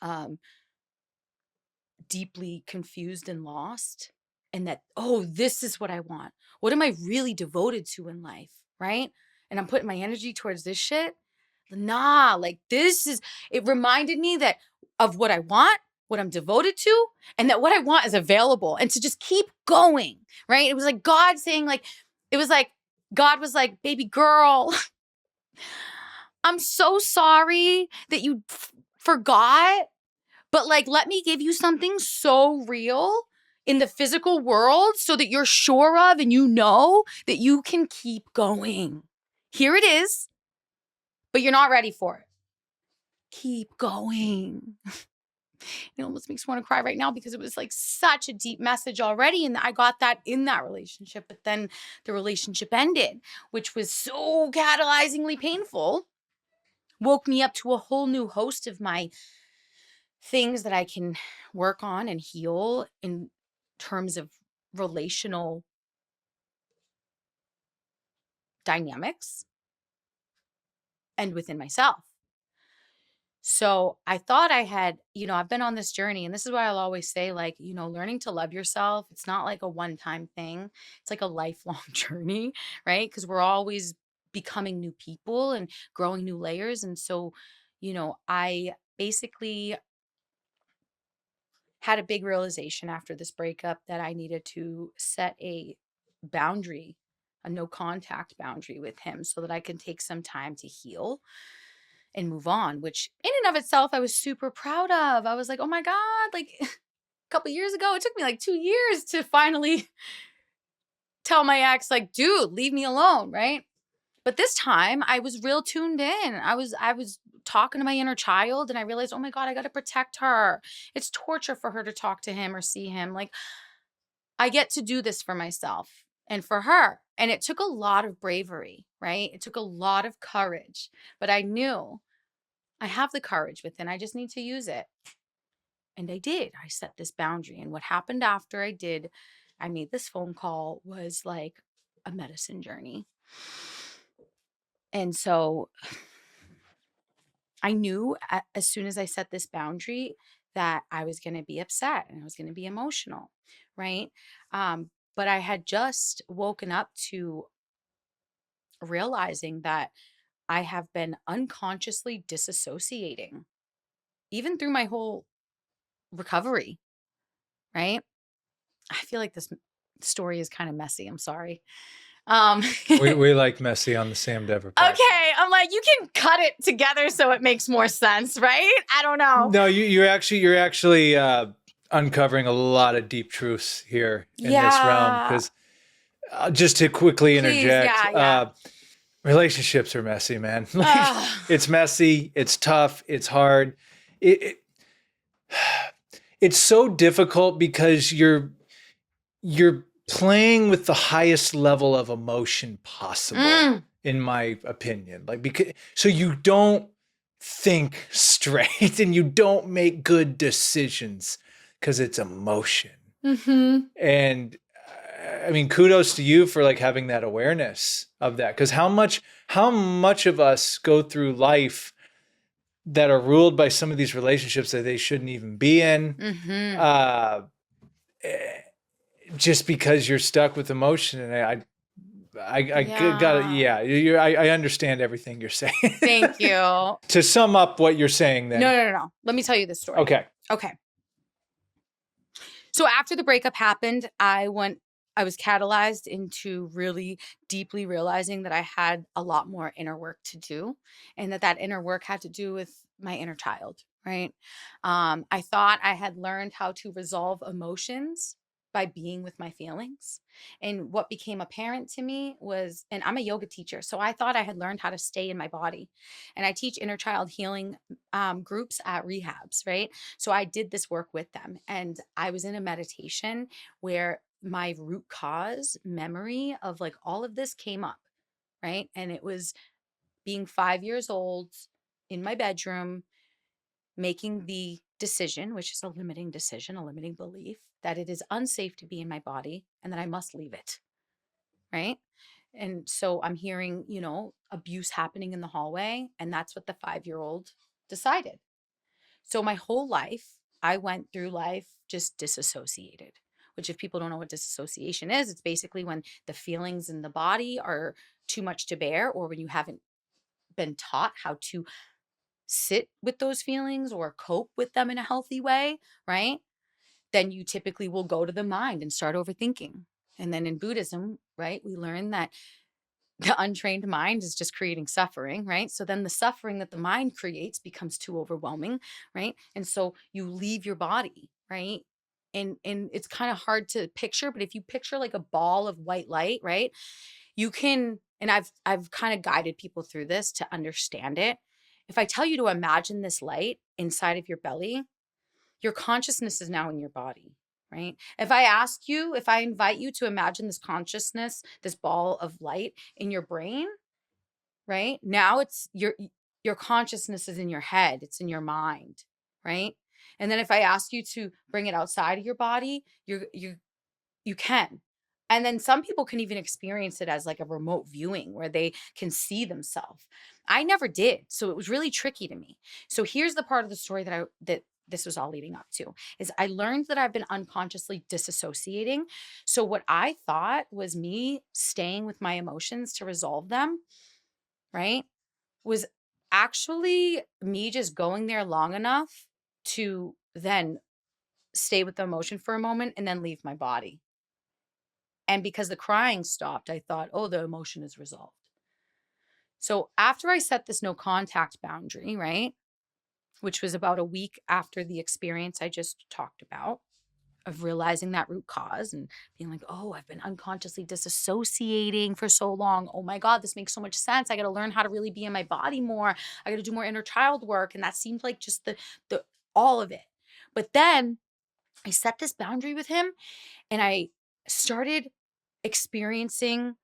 um, deeply confused and lost, and that, oh, this is what I want. What am I really devoted to in life? Right. And I'm putting my energy towards this shit. Nah, like it reminded me that of what I want, what I'm devoted to, and that what I want is available and to just keep going. Right. It was like God saying, like, it was like, God was like, baby girl, I'm so sorry that you forgot, but like, let me give you something so real in the physical world so that you're sure of and that you can keep going. Here it is, but you're not ready for it. Keep going. It almost makes me want to cry right now because it was like such a deep message already. And I got that in that relationship, but then the relationship ended, which was so catalyzingly painful. Woke me up to a whole new host of my things that I can work on and heal in terms of relational dynamics and within myself. So I thought I had, I've been on this journey, and this is why I'll always say, like, learning to love yourself, it's not like a one-time thing. It's like a lifelong journey, right? Because we're always becoming new people and growing new layers. And so, I basically had a big realization after this breakup that I needed to set a boundary, a no contact boundary with him so that I can take some time to heal and move on, which in and of itself I was super proud of. I was like, "Oh my god, like a couple years ago, it took me like 2 years to finally tell my ex like, "Dude, leave me alone," right? But this time I was real tuned in. I was talking to my inner child, and I realized, "Oh my god, I got to protect her. It's torture for her to talk to him or see him. Like, I get to do this for myself and for her." And it took a lot of bravery, right? It took a lot of courage, but I knew I have the courage within. I just need to use it. And I did. I set this boundary. And what happened after I did, I made this phone call, was like a medicine journey. And so I knew as soon as I set this boundary that I was going to be upset and I was going to be emotional, right? But I had just woken up to realizing that I have been unconsciously disassociating, even through my whole recovery, right? I feel like this story is kind of messy. I'm sorry. We like messy on the Sam Dever podcast. Okay, I'm like, you can cut it together so it makes more sense, right? I don't know. No, you're actually uncovering a lot of deep truths here in this realm. Yeah. Because just to quickly Please, interject, yeah. relationships are messy, man. Like, Ugh. it's messy, it's tough, it's hard. It it's so difficult because you're playing with the highest level of emotion possible, Mm. in my opinion. Like, because so you don't think straight and you don't make good decisions because it's emotion. Mm-hmm. And I mean, kudos to you for like having that awareness of that. Because how much of us go through life that are ruled by some of these relationships that they shouldn't even be in, Mm-hmm. uh, just because you're stuck with emotion. And I got it. Yeah. Yeah, I understand everything you're saying. Thank you. No, To sum up what you're saying, then. no. Let me tell you this story. Okay. Okay. So after the breakup happened, I was catalyzed into really deeply realizing that I had a lot more inner work to do, and that inner work had to do with my inner child, right? I thought I had learned how to resolve emotions by being with my feelings. And what became apparent to me was, and I'm a yoga teacher, so I thought I had learned how to stay in my body. And I teach inner child healing groups at rehabs, right? So I did this work with them, and I was in a meditation where my root cause memory of like all of this came up, right? And it was being 5 years old in my bedroom, making the decision, which is a limiting decision, a limiting belief, that it is unsafe to be in my body and that I must leave it, right? And so I'm hearing, abuse happening in the hallway. And that's what the 5-year-old decided. So my whole life, I went through life just disassociated, which, if people don't know what disassociation is, it's basically when the feelings in the body are too much to bear, or when you haven't been taught how to sit with those feelings or cope with them in a healthy way, right? Then you typically will go to the mind and start overthinking. And then in Buddhism, right, we learn that the untrained mind is just creating suffering, right? So then the suffering that the mind creates becomes too overwhelming, right? And so you leave your body, right? And it's kind of hard to picture, but if you picture like a ball of white light, right? You can, and I've kind of guided people through this to understand it. If I tell you to imagine this light inside of your belly, your consciousness is now in your body, right? If I invite you to imagine this consciousness, this ball of light in your brain, right? Now it's your consciousness is in your head, it's in your mind, right? And then if I ask you to bring it outside of your body, you can. And then some people can even experience it as like a remote viewing where they can see themselves. I never did. So it was really tricky to me. So here's the part of the story that this was all leading up to is I learned that I've been unconsciously disassociating. So what I thought was me staying with my emotions to resolve them, right? Was actually me just going there long enough to then stay with the emotion for a moment and then leave my body. And because the crying stopped, I thought, oh, the emotion is resolved. So after I set this no contact boundary, right, which was about a week after the experience I just talked about, of realizing that root cause and being like, oh, I've been unconsciously disassociating for so long. Oh my God, this makes so much sense. I got to learn how to really be in my body more. I got to do more inner child work. And that seemed like just the all of it. But then I set this boundary with him and I started experiencing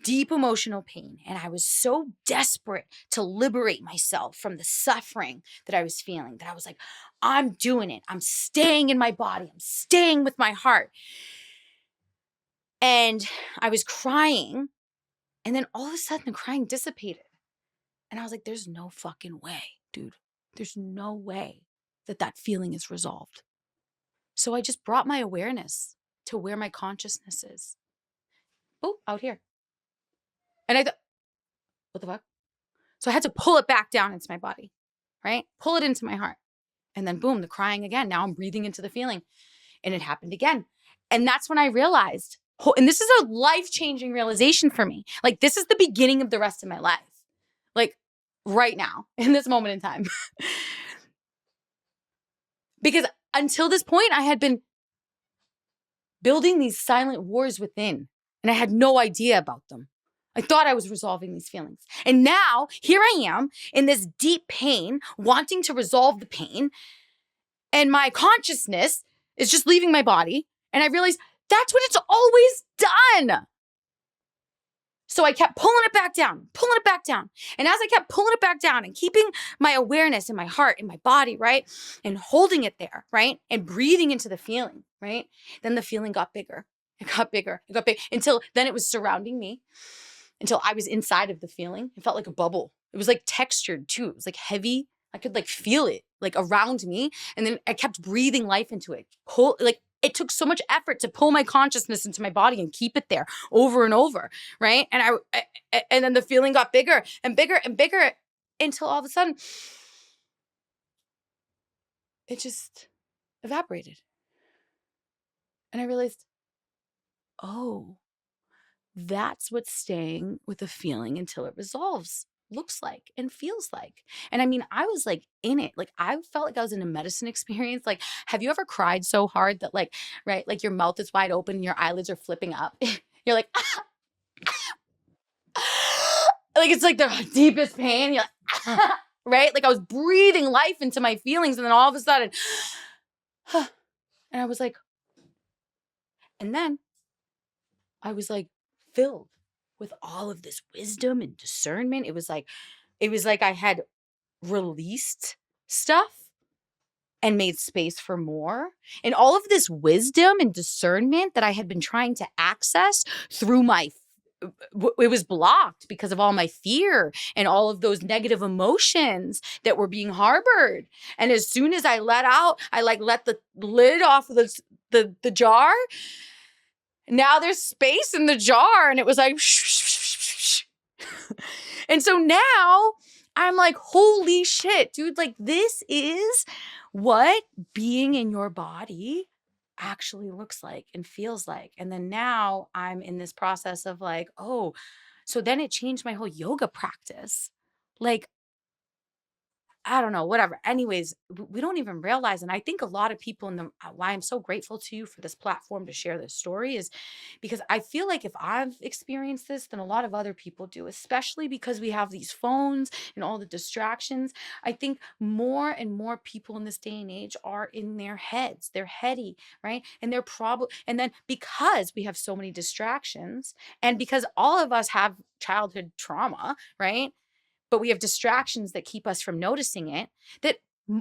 deep emotional pain. And I was so desperate to liberate myself from the suffering that I was feeling that I was like, I'm doing it. I'm staying in my body. I'm staying with my heart. And I was crying. And then all of a sudden the crying dissipated. And I was like, there's no fucking way, dude. There's no way that that feeling is resolved. So I just brought my awareness to where my consciousness is. Oh, out here. And I thought, what the fuck? So I had to pull it back down into my body, right? Pull it into my heart. And then boom, the crying again. Now I'm breathing into the feeling. And it happened again. And that's when I realized, and this is a life-changing realization for me. Like, this is the beginning of the rest of my life. Like, right now, in this moment in time. Because until this point, I had been building these silent wars within, and I had no idea about them. I thought I was resolving these feelings. And now, here I am in this deep pain, wanting to resolve the pain. And my consciousness is just leaving my body. And I realized that's what it's always done. So I kept pulling it back down, pulling it back down. And as I kept pulling it back down and keeping my awareness in my heart, in my body, right? And holding it there, right? And breathing into the feeling, right? Then the feeling got bigger. It got bigger. It got big until then it was surrounding me, until I was inside of the feeling. It felt like a bubble. It was like textured too. It was like heavy. I could like feel it like around me. And then I kept breathing life into it. It took so much effort to pull my consciousness into my body and keep it there over and over, right? And and then the feeling got bigger and bigger and bigger until all of a sudden it just evaporated. And I realized, oh, that's what staying with a feeling until it resolves looks like and feels like. And I mean, I was like in it. Like I felt like I was in a medicine experience. Like, have you ever cried so hard that like, right, like your mouth is wide open and your eyelids are flipping up? You're like, like it's like the deepest pain. You're like, right? Like I was breathing life into my feelings and then all of a sudden, and I was like, and then I was like filled with all of this wisdom and discernment. It was like I had released stuff and made space for more. And all of this wisdom and discernment that I had been trying to access through it was blocked because of all my fear and all of those negative emotions that were being harbored. And as soon as I let out, I like let the lid off of the jar. Now there's space in the jar. And it was like, and so now I'm like, holy shit, dude, like this is what being in your body actually looks like and feels like. And then now I'm in this process of like, oh, so then it changed my whole yoga practice. Like, I don't know, whatever. Anyways, we don't even realize. And I think a lot of people why I'm so grateful to you for this platform to share this story is because I feel like if I've experienced this, then a lot of other people do, especially because we have these phones and all the distractions. I think more and more people in this day and age are in their heads. They're heady, right? And and then because we have so many distractions and because all of us have childhood trauma, right? But we have distractions that keep us from noticing it, that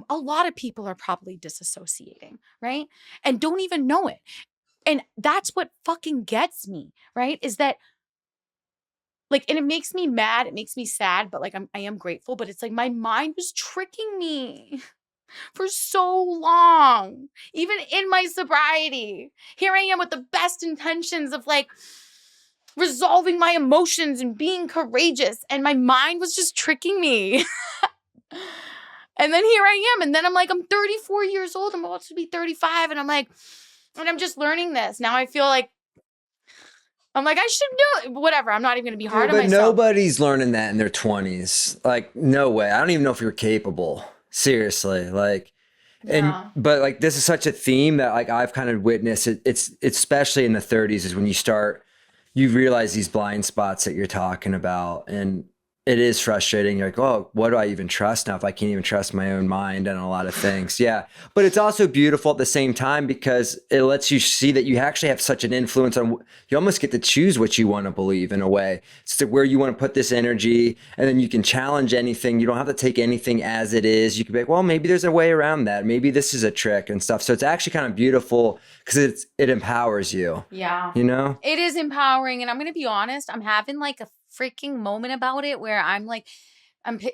a lot of people are probably disassociating, right? And don't even know it. And that's what fucking gets me, right? Is that like, and it makes me mad, it makes me sad, but like I am grateful, but it's like my mind was tricking me for so long, even in my sobriety. Here I am with the best intentions of like resolving my emotions and being courageous, and my mind was just tricking me. And then here I am, and then I'm like, I'm 34 years old, I'm about to be 35, and I'm like, and I'm just learning this. Now I feel like I'm like, I should do it. Whatever. I'm not even going to be hard Dude, on but myself. nobody's learning that in their 20s. Like, no way. I don't even know if you're capable. Seriously. Like, Yeah. but like this is such a theme that like I've kind of witnessed it. It's especially in the 30s is when you realize these blind spots that you're talking about. And it is frustrating. You're like, oh, what do I even trust now if I can't even trust my own mind and a lot of things? Yeah. But it's also beautiful at the same time because it lets you see that you actually have such an influence on, you almost get to choose what you want to believe in a way. So where you want to put this energy, and then you can challenge anything. You don't have to take anything as it is. You can be like, well, maybe there's a way around that. Maybe this is a trick and stuff. So it's actually kind of beautiful because it empowers you. Yeah. You know? It is empowering. And I'm going to be honest, I'm having like a freaking moment about it where I'm like,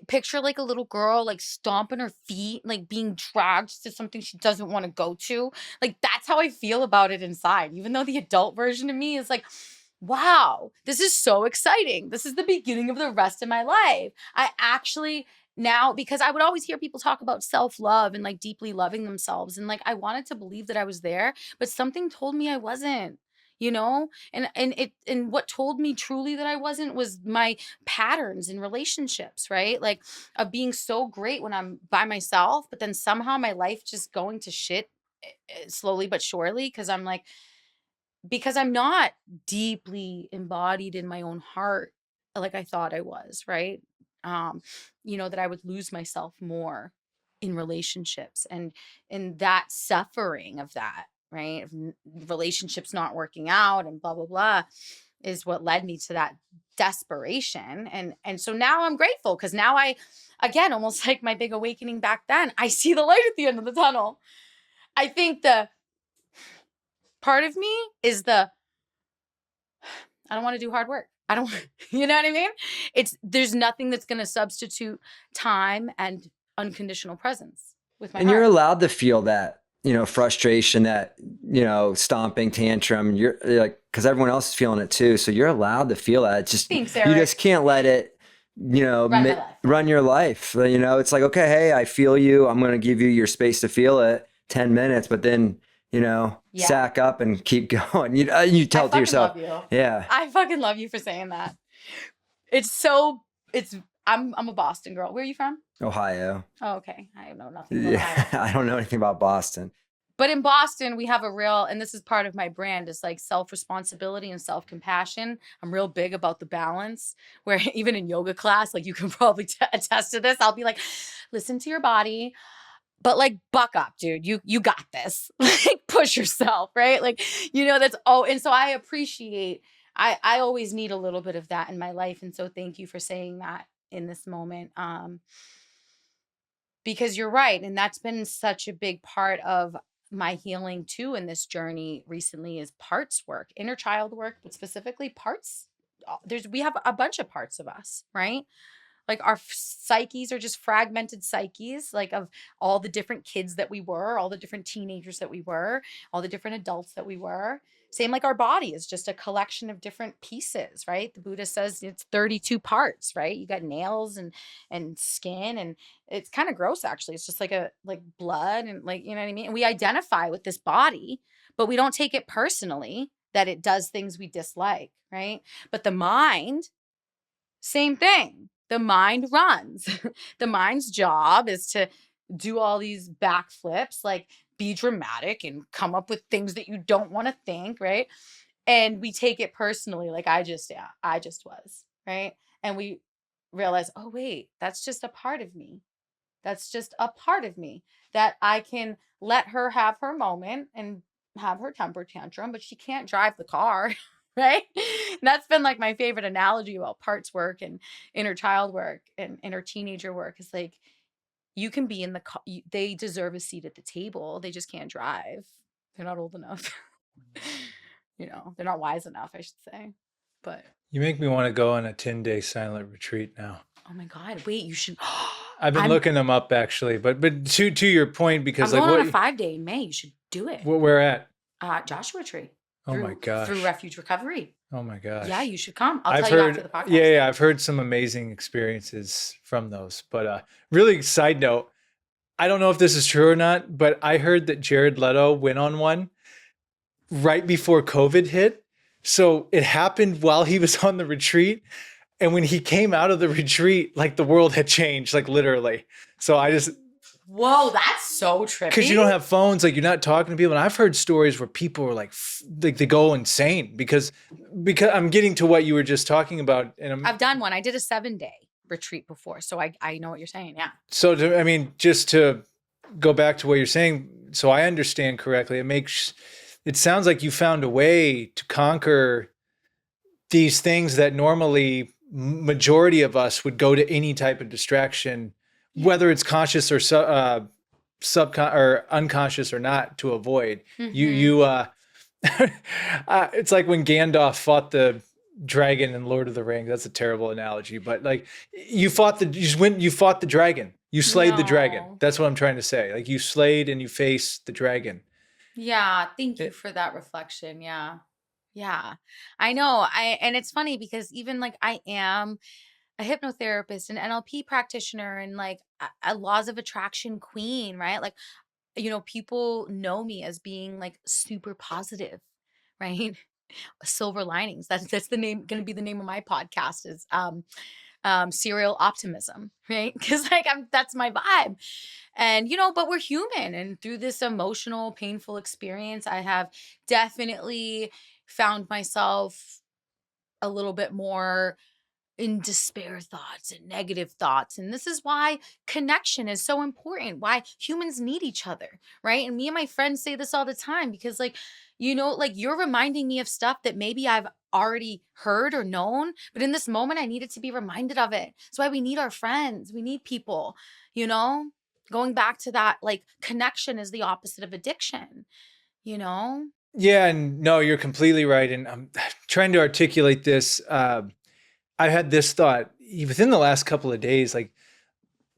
picture like a little girl like stomping her feet, like being dragged to something she doesn't want to go to. Like that's how I feel about it inside, even though the adult version of me is like, wow, this is so exciting. This is the beginning of the rest of my life. I actually now, because I would always hear people talk about self-love and like deeply loving themselves. And like I wanted to believe that I was there, but something told me I wasn't. You know, and what told me truly that I wasn't was my patterns in relationships, right? Like of being so great when I'm by myself, but then somehow my life just going to shit slowly but surely because I'm not deeply embodied in my own heart like I thought I was, right? Um, that I would lose myself more in relationships and that suffering of that, right? Of relationships not working out and blah blah blah is what led me to that desperation. And so now I'm grateful because now I again almost like my big awakening back then, I see the light at the end of the tunnel. I think the part of me is I don't want to do hard work. I don't, you know what I mean? There's nothing that's going to substitute time and unconditional presence with my And you're heart. allowed to feel that, frustration, that, stomping tantrum. You're like, because everyone else is feeling it too. So you're allowed to feel that. It's just, Thanks, you Eric. just can't let it, Run my life. run your life. It's like, okay, hey, I feel you. I'm going to give you your space to feel it 10 minutes, but then, Yeah. sack up and keep going. You tell I it to fucking yourself. love you. Yeah. I fucking love you for saying that. I'm a Boston girl. Where are you from? Ohio. Oh, okay. I know nothing about Yeah. Ohio. I don't know anything about Boston. But in Boston, we have and this is part of my brand, is like self-responsibility and self-compassion. I'm real big about the balance where even in yoga class, like you can probably attest to this. I'll be like, listen to your body, but like buck up, dude. You got this. Like push yourself, right? Like, that's and so I appreciate, I always need a little bit of that in my life. And so thank you for saying that in this moment. Because you're right. And that's been such a big part of my healing too in this journey recently is parts work, inner child work, but specifically parts. We have a bunch of parts of us, right? Like our psyches are just fragmented psyches, like of all the different kids that we were, all the different teenagers that we were, all the different adults that we were. Same like our body is just a collection of different pieces, right? The Buddha says it's 32 parts, right? You got nails and skin, and it's kind of gross actually. It's just like blood and like, you know what I mean? And we identify with this body, but we don't take it personally that it does things we dislike, right? But the mind, same thing. The mind runs. The mind's job is to do all these backflips, like be dramatic and come up with things that you don't want to think, right? And we take it personally, like I just was, right? And we realize, oh wait, that's just a part of me. That's just a part of me that I can let her have her moment and have her temper tantrum, but she can't drive the car. Right. And that's been like my favorite analogy about parts work and inner child work and inner teenager work is like, you can be in the car. They deserve a seat at the table. They just can't drive. They're not old enough. They're not wise enough, I should say. But You make me want to go on a 10-day silent retreat now. oh my God, wait, you should. I've been I'm looking them up actually, but to your point, because I'm like going on a 5-day in May. You should do it. where at? Joshua Tree. Oh my gosh. Through Refuge Recovery. Oh my gosh. Yeah, you should come. I'll I've tell you heard, after the podcast. yeah, I've heard some amazing experiences from those. But really, side note, I don't know if this is true or not, but I heard that Jared Leto went on one right before COVID hit. So it happened while he was on the retreat. And when he came out of the retreat, like the world had changed, like literally. So I just, Whoa, that's so trippy. because you don't have phones, like you're not talking to people. And I've heard stories where people are like they go insane because I'm getting to what you were just talking about. And I've done one. I did a 7-day retreat before. So I know what you're saying. Yeah. so just to go back to what you're saying, so I understand correctly, it sounds like you found a way to conquer these things that normally majority of us would go to any type of distraction, whether it's conscious or or unconscious or not, to avoid. It's like when Gandalf fought the dragon in Lord of the Rings. That's a terrible analogy, but like you fought the dragon. You slayed the dragon. No. That's what I'm trying to say. Like you slayed and you faced the dragon. Yeah. Thank you for that reflection. Yeah. Yeah. I know. And it's funny because even like I am a hypnotherapist, an NLP practitioner, and like a laws of attraction queen, right? Like, people know me as being like super positive, right? Silver linings. That's the name, going to be the name of my podcast is serial optimism, right? Because like that's my vibe. And but we're human, and through this emotional, painful experience, I have definitely found myself a little bit more in despair thoughts and negative thoughts. And this is why connection is so important, why humans need each other, right? And me and my friends say this all the time because, like, like you're reminding me of stuff that maybe I've already heard or known, but in this moment, I needed to be reminded of it. That's why we need our friends, we need people, going back to that, like, connection is the opposite of addiction, you know? Yeah, and no, you're completely right. And I'm trying to articulate this. I had this thought within the last couple of days, like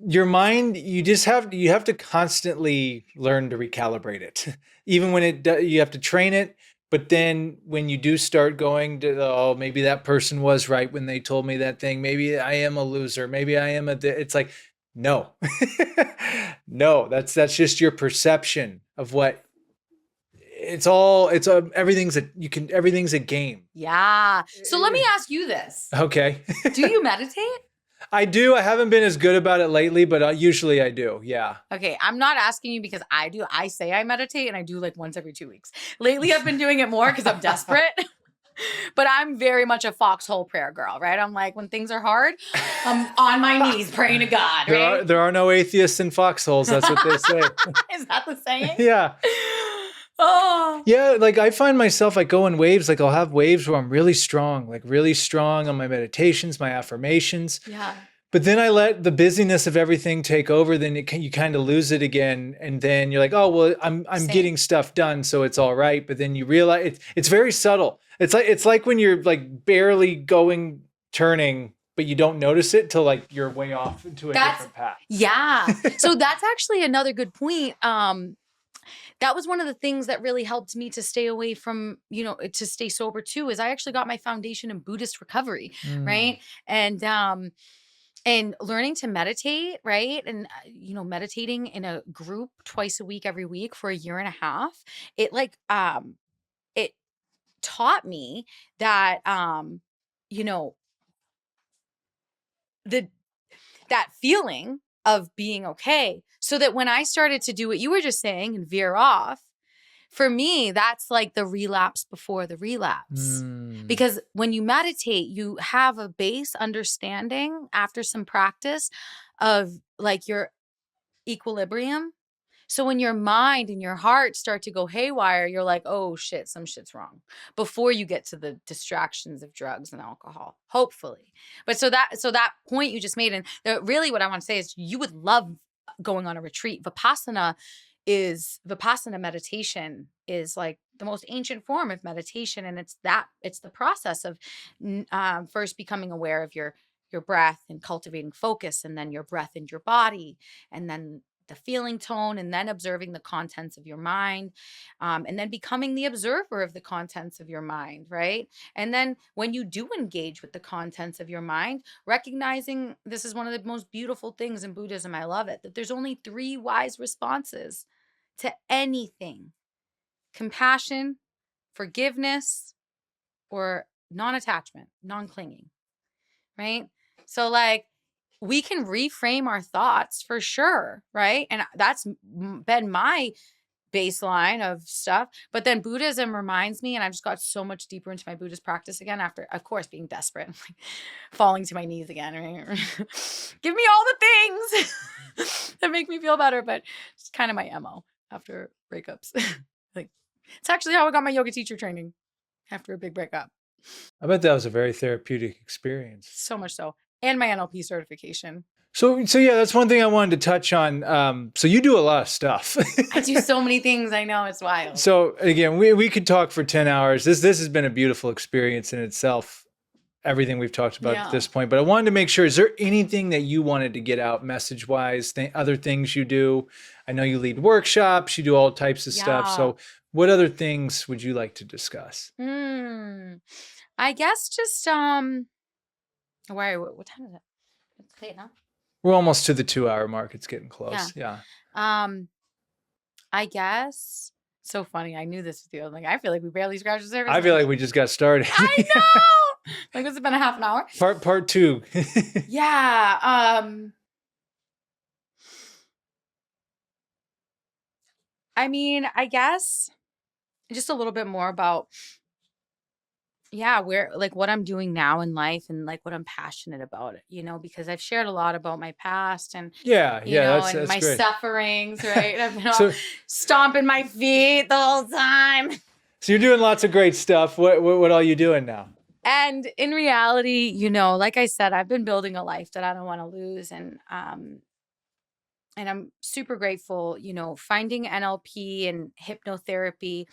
your mind, you have to constantly learn to recalibrate it. Even when you have to train it. But then when you do start going to, oh, maybe that person was right when they told me that thing. Maybe I am a loser. Maybe I am it's like, no, no, that's just your perception of what everything's a game. Yeah. So let me ask you this. Okay. Do you meditate? I do. I haven't been as good about it lately, but usually I do. Yeah. Okay. I'm not asking you because I do. I say I meditate and I do like once every 2 weeks. Lately, I've been doing it more because I'm desperate. But I'm very much a foxhole prayer girl, right? I'm like, when things are hard, I'm on my knees praying to God, right? There are no atheists in foxholes. That's what they say. Is that the saying? Yeah. Oh. Yeah, like I find myself, I go in waves, like I'll have waves where I'm really strong on my meditations, my affirmations. Yeah. But then I let the busyness of everything take over. Then you kind of lose it again. And then you're like, oh, well, I'm getting stuff done, so it's all right. But then you realize it's very subtle. It's like when you're like barely turning, but you don't notice it till like you're way off into a different path. Yeah. So that's actually another good point. That was one of the things that really helped me to stay away from, to stay sober too, is I actually got my foundation in Buddhist recovery, right? And learning to meditate, right? And, meditating in a group twice a week, every week for a year and a half, it it taught me that, that feeling of being okay. So that when I started to do what you were just saying and veer off, for me, that's like the relapse before the relapse. Because when you meditate, you have a base understanding after some practice of like your equilibrium. So when your mind and your heart start to go haywire, you're like, oh shit, some shit's wrong before you get to the distractions of drugs and alcohol, hopefully. But so that point you just made, and really what I want to say is you would love going on a retreat. Vipassana is Vipassana meditation is like the most ancient form of meditation. And it's the process of first becoming aware of your breath and cultivating focus, and then your breath in your body, and then the feeling tone, and then observing the contents of your mind, and then becoming the observer of the contents of your mind, right? And then when you do engage with the contents of your mind, recognizing this is one of the most beautiful things in Buddhism, I love it, that there's only three wise responses to anything: compassion, forgiveness, or non-attachment, non-clinging, right? So like we can reframe our thoughts for sure, right? And that's been my baseline of stuff. But then Buddhism reminds me, and I've just got so much deeper into my Buddhist practice again after, of course, being desperate and like falling to my knees again. Right? Give me all the things that make me feel better. But it's kind of my MO after breakups. Like it's actually how I got my yoga teacher training after a big breakup. I bet that was a very therapeutic experience. So much so. And my NLP certification. So yeah, that's one thing I wanted to touch on. So you do a lot of stuff. I do so many things. I know, it's wild. So again, we could talk for 10 hours. This has been a beautiful experience in itself, everything we've talked about at this point. But I wanted to make sure, is there anything that you wanted to get out message-wise, other things you do? I know you lead workshops, you do all types of stuff. So what other things would you like to discuss? I guess just what time is it? It's late now. We're almost to the 2-hour mark. It's getting close. Yeah. I guess. So funny. I knew this with you. I'm like, I feel like we barely scratched the surface. I feel like we just got started. I know. Like, has it been a half an hour? Part two. Yeah. I mean, I guess just a little bit more about where like what I'm doing now in life and like what I'm passionate about, because I've shared a lot about my past and that's my great. sufferings, right? I've been all stomping my feet the whole time. So you're doing lots of great stuff. What all you doing now? And in reality, like I said, I've been building a life that I don't want to lose, and I'm super grateful, finding NLP and hypnotherapy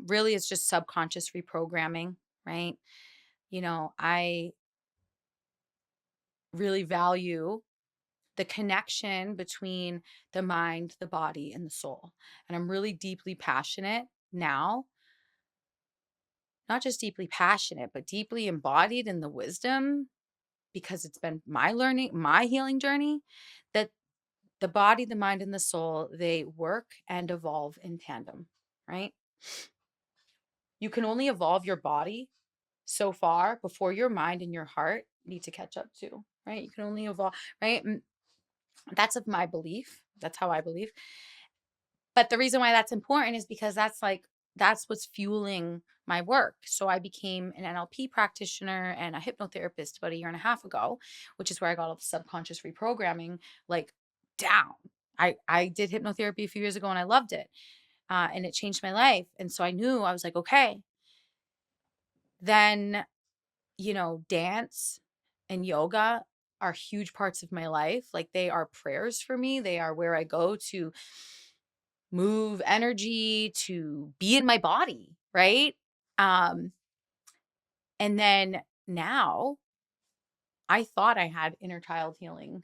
really is just subconscious reprogramming, right? I really value the connection between the mind, the body, and the soul. And I'm really deeply passionate now, not just deeply passionate, but deeply embodied in the wisdom, because it's been my learning, my healing journey, that the body, the mind, and the soul, they work and evolve in tandem, right? You can only evolve your body so far before your mind and your heart need to catch up to, right? You can only evolve, right? That's of my belief. That's how I believe. But the reason why that's important is because that's what's fueling my work. So I became an NLP practitioner and a hypnotherapist about 1.5 years ago, which is where I got all the subconscious reprogramming like down. I did hypnotherapy a few years ago and I loved it. And it changed my life. And so I knew, I was like, okay, then, dance and yoga are huge parts of my life. Like they are prayers for me. They are where I go to move energy, to be in my body, right? And then now I thought I had inner child healing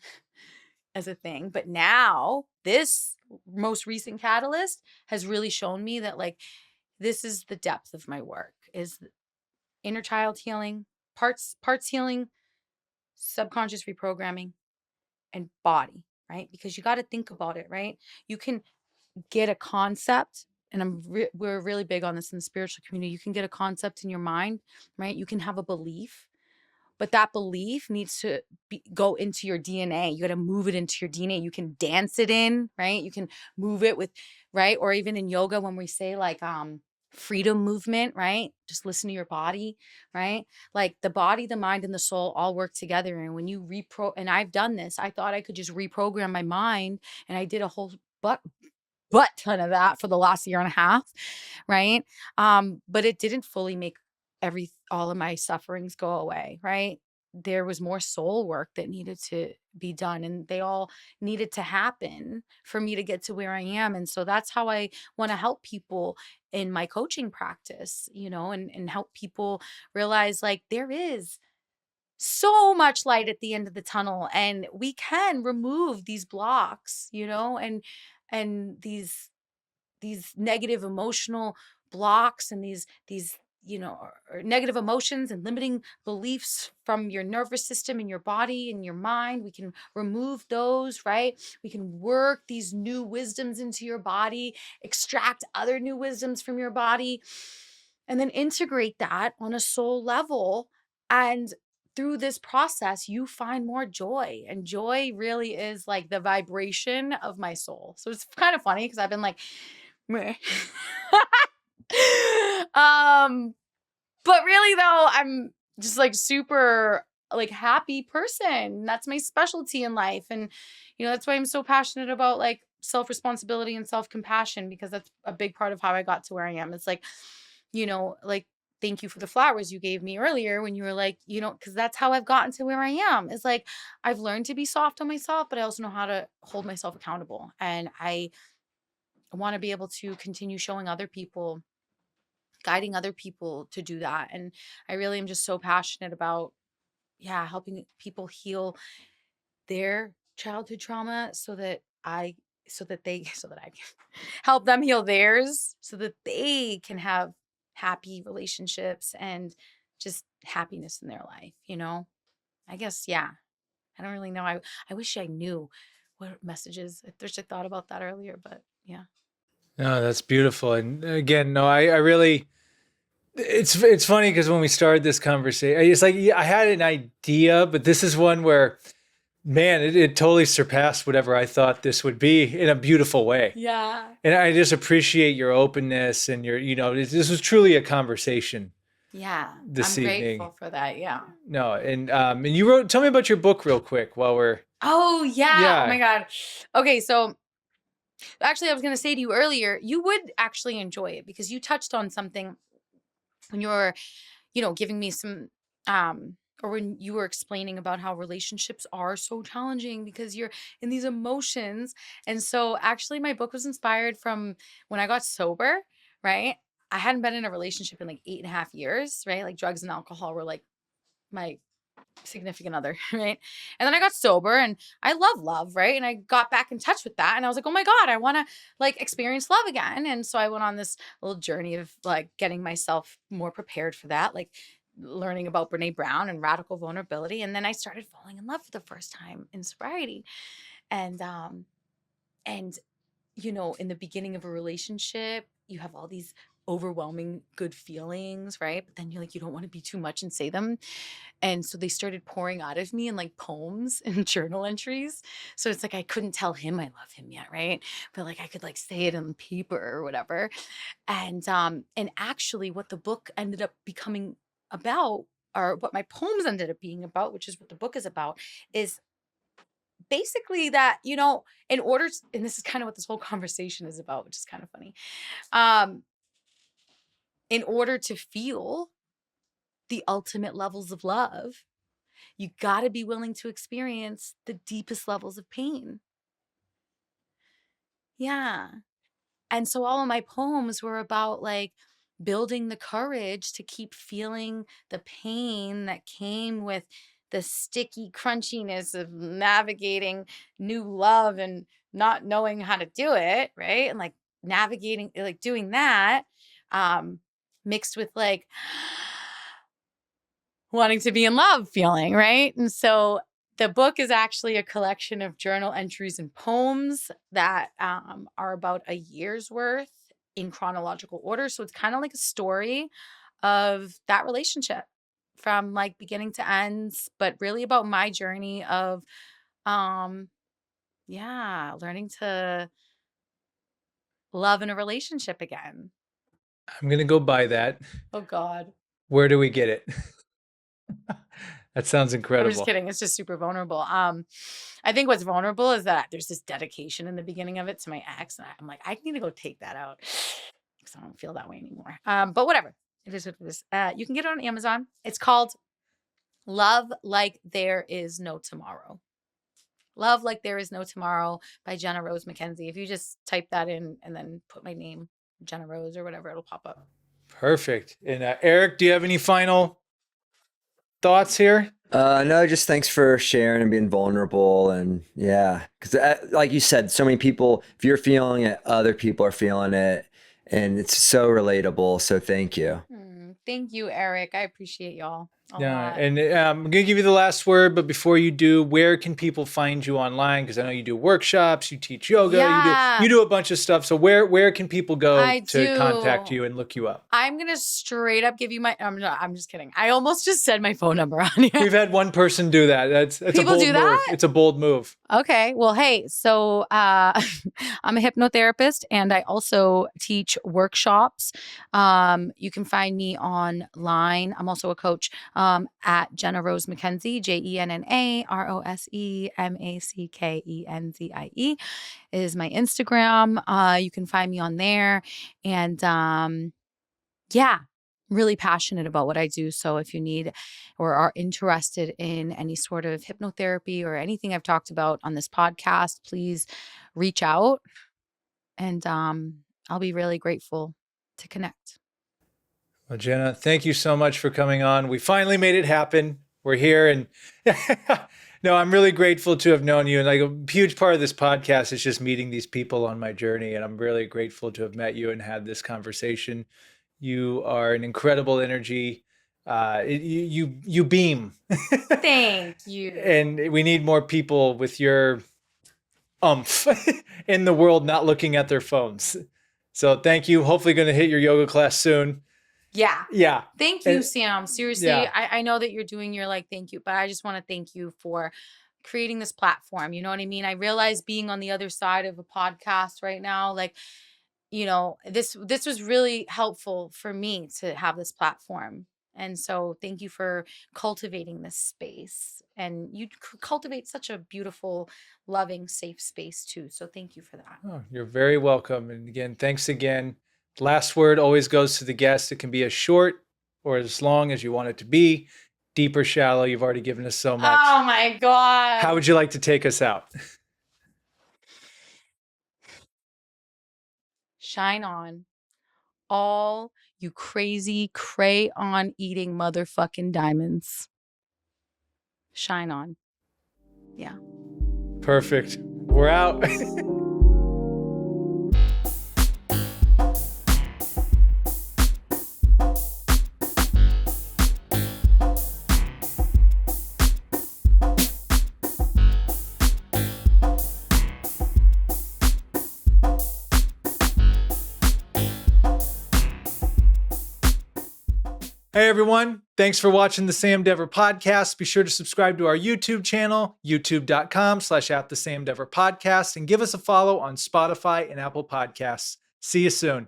as a thing, but now this most recent catalyst has really shown me that like this is the depth of my work, is inner child healing, parts healing, subconscious reprogramming, and body, right? Because you got to think about it, right? You can get a concept, and we're really big on this in the spiritual community. You can get a concept in your mind, right? You can have a belief, but that belief needs to go into your DNA. You got to move it into your DNA. You can dance it in, right? You can move it with, right? Or even in yoga, when we say like freedom movement, right? Just listen to your body, right? Like the body, the mind, and the soul all work together. And when you and I've done this, I thought I could just reprogram my mind, and I did a whole butt ton of that for the last 1.5 years, right? But it didn't fully make all of my sufferings go away, right? there was more soul work that needed to be done, and they all needed to happen for me to get to where I am. And so that's how I want to help people in my coaching practice, and help people realize like there is so much light at the end of the tunnel, and we can remove these blocks, and these negative emotional blocks, and these or negative emotions and limiting beliefs from your nervous system and your body and your mind. We can remove those, right? We can work these new wisdoms into your body, extract other new wisdoms from your body, and then integrate that on a soul level. And through this process, you find more joy. And joy really is like the vibration of my soul. So it's kind of funny because I've been like, meh. um, but really though, I'm just like super like happy person. That's my specialty in life. And that's why I'm so passionate about like self-responsibility and self-compassion, because that's a big part of how I got to where I am. It's like, like thank you for the flowers you gave me earlier when you were like, because that's how I've gotten to where I am. It's like I've learned to be soft on myself, but I also know how to hold myself accountable. And I want to be able to continue showing other people, guiding other people to do that. And I really am just so passionate about, yeah, helping people heal their childhood trauma so that I can help them heal theirs, so that they can have happy relationships and just happiness in their life, I guess, yeah. I don't really know. I wish I knew what messages. I wish I thought about that earlier, but yeah. No, that's beautiful. And again, no, I really, it's funny because when we started this conversation, it's like yeah, I had an idea, but this is one where, man, it totally surpassed whatever I thought this would be in a beautiful way. Yeah. And I just appreciate your openness and your, this was truly a conversation Yeah. this I'm evening. grateful for that. Yeah. No, and you wrote, tell me about your book real quick while we're. Oh, yeah. Yeah. Oh my God. Okay. So actually, I was going to say to you earlier, you would actually enjoy it because you touched on something when you were, giving me some, or when you were explaining about how relationships are so challenging because you're in these emotions. And so actually, my book was inspired from when I got sober, right? I hadn't been in a relationship in like 8.5 years, right? Like drugs and alcohol were like my significant other, right? And then I got sober and I love, right? And I got back in touch with that and I was like, "Oh my God, I want to like experience love again." And so I went on this little journey of like getting myself more prepared for that, like learning about Brene Brown and radical vulnerability. And then I started falling in love for the first time in sobriety. And in the beginning of a relationship, you have all these overwhelming good feelings, right? But then you're like, you don't want to be too much and say them. And so they started pouring out of me in like poems and journal entries. So it's like I couldn't tell him I love him yet, right? But like I could like say it on paper or whatever. And actually what the book ended up becoming about, or what my poems ended up being about, which is what the book is about, is basically that, in order to, and this is kind of what this whole conversation is about, which is kind of funny. In order to feel the ultimate levels of love, you got to be willing to experience the deepest levels of pain. Yeah. And so all of my poems were about like building the courage to keep feeling the pain that came with the sticky crunchiness of navigating new love and not knowing how to do it, right? And like navigating, like doing that, um, mixed with like wanting to be in love feeling, right? And so the book is actually a collection of journal entries and poems that are about a year's worth in chronological order. So it's kind of like a story of that relationship from like beginning to end, but really about my journey of, um, yeah, learning to love in a relationship again. I'm going to go buy that. Oh, God. Where do we get it? That sounds I'm incredible. just kidding. It's just super vulnerable. I think what's vulnerable is that there's this dedication in the beginning of it to my ex. And I'm like, I need to go take that out because I don't feel that way anymore. But whatever. It is what it is. You can get it on Amazon. It's called Love Like There Is No Tomorrow. Love Like There Is No Tomorrow by Jenna Rose Mackenzie. If you just type that in and then put my name, Jenna Rose or whatever, it'll pop up. Perfect. And Eric, do you have any final thoughts here? No, just thanks for sharing and being vulnerable. And yeah, because like you said, so many people, if you're feeling it, other people are feeling it. And it's so relatable. So thank you. Thank you, Eric. I appreciate y'all a Yeah, lot. and I'm going to give you the last word, but before you do, where can people find you online? Because I know you do workshops, you teach yoga, Yeah. you do a bunch of stuff. So where can people go I to contact do. you and look you up? I'm gonna straight up give you my. I'm just kidding. I almost just said my phone number on here. We've had one person do that. That's a People bold do move. that? It's a bold move. Okay. Well, hey, so I'm a hypnotherapist and I also teach workshops. You can find me online. I'm also a coach at Jenna Rose Mackenzie, JennaRoseMackenzie is my Instagram. You can find me on there. And yeah, really passionate about what I do. So if you need or are interested in any sort of hypnotherapy or anything I've talked about on this podcast, please reach out and I'll be really grateful to connect. Well, Jenna, thank you so much for coming on. We finally made it happen. We're here. And no, I'm really grateful to have known you. And like a huge part of this podcast is just meeting these people on my journey. And I'm really grateful to have met you and had this conversation. You are an incredible energy. You beam. Thank you. And we need more people with your umph in the world, not looking at their phones. So thank you. Hopefully going to hit your yoga class soon. Yeah. Yeah. Thank you, Sam. Seriously, Yeah. I know that you're doing your thank you, but I just want to thank you for creating this platform. You know what I mean? I realize being on the other side of a podcast right now, this was really helpful for me to have this platform. And so thank you for cultivating this space. And you cultivate such a beautiful, loving, safe space too. So thank you for that. Oh, you're very welcome. And again, thanks again. Last word always goes to the guest. It can be as short or as long as you want it to be. Deep or shallow, you've already given us so much. Oh my God. How would you like to take us out? Shine on, all you crazy crayon eating motherfucking diamonds. Shine on. Yeah. Perfect. We're out. Hey everyone, thanks for watching the Sam Dever podcast. Be sure to subscribe to our YouTube channel, youtube.com/@the Sam Dever podcast, and give us a follow on Spotify and Apple Podcasts. See you soon.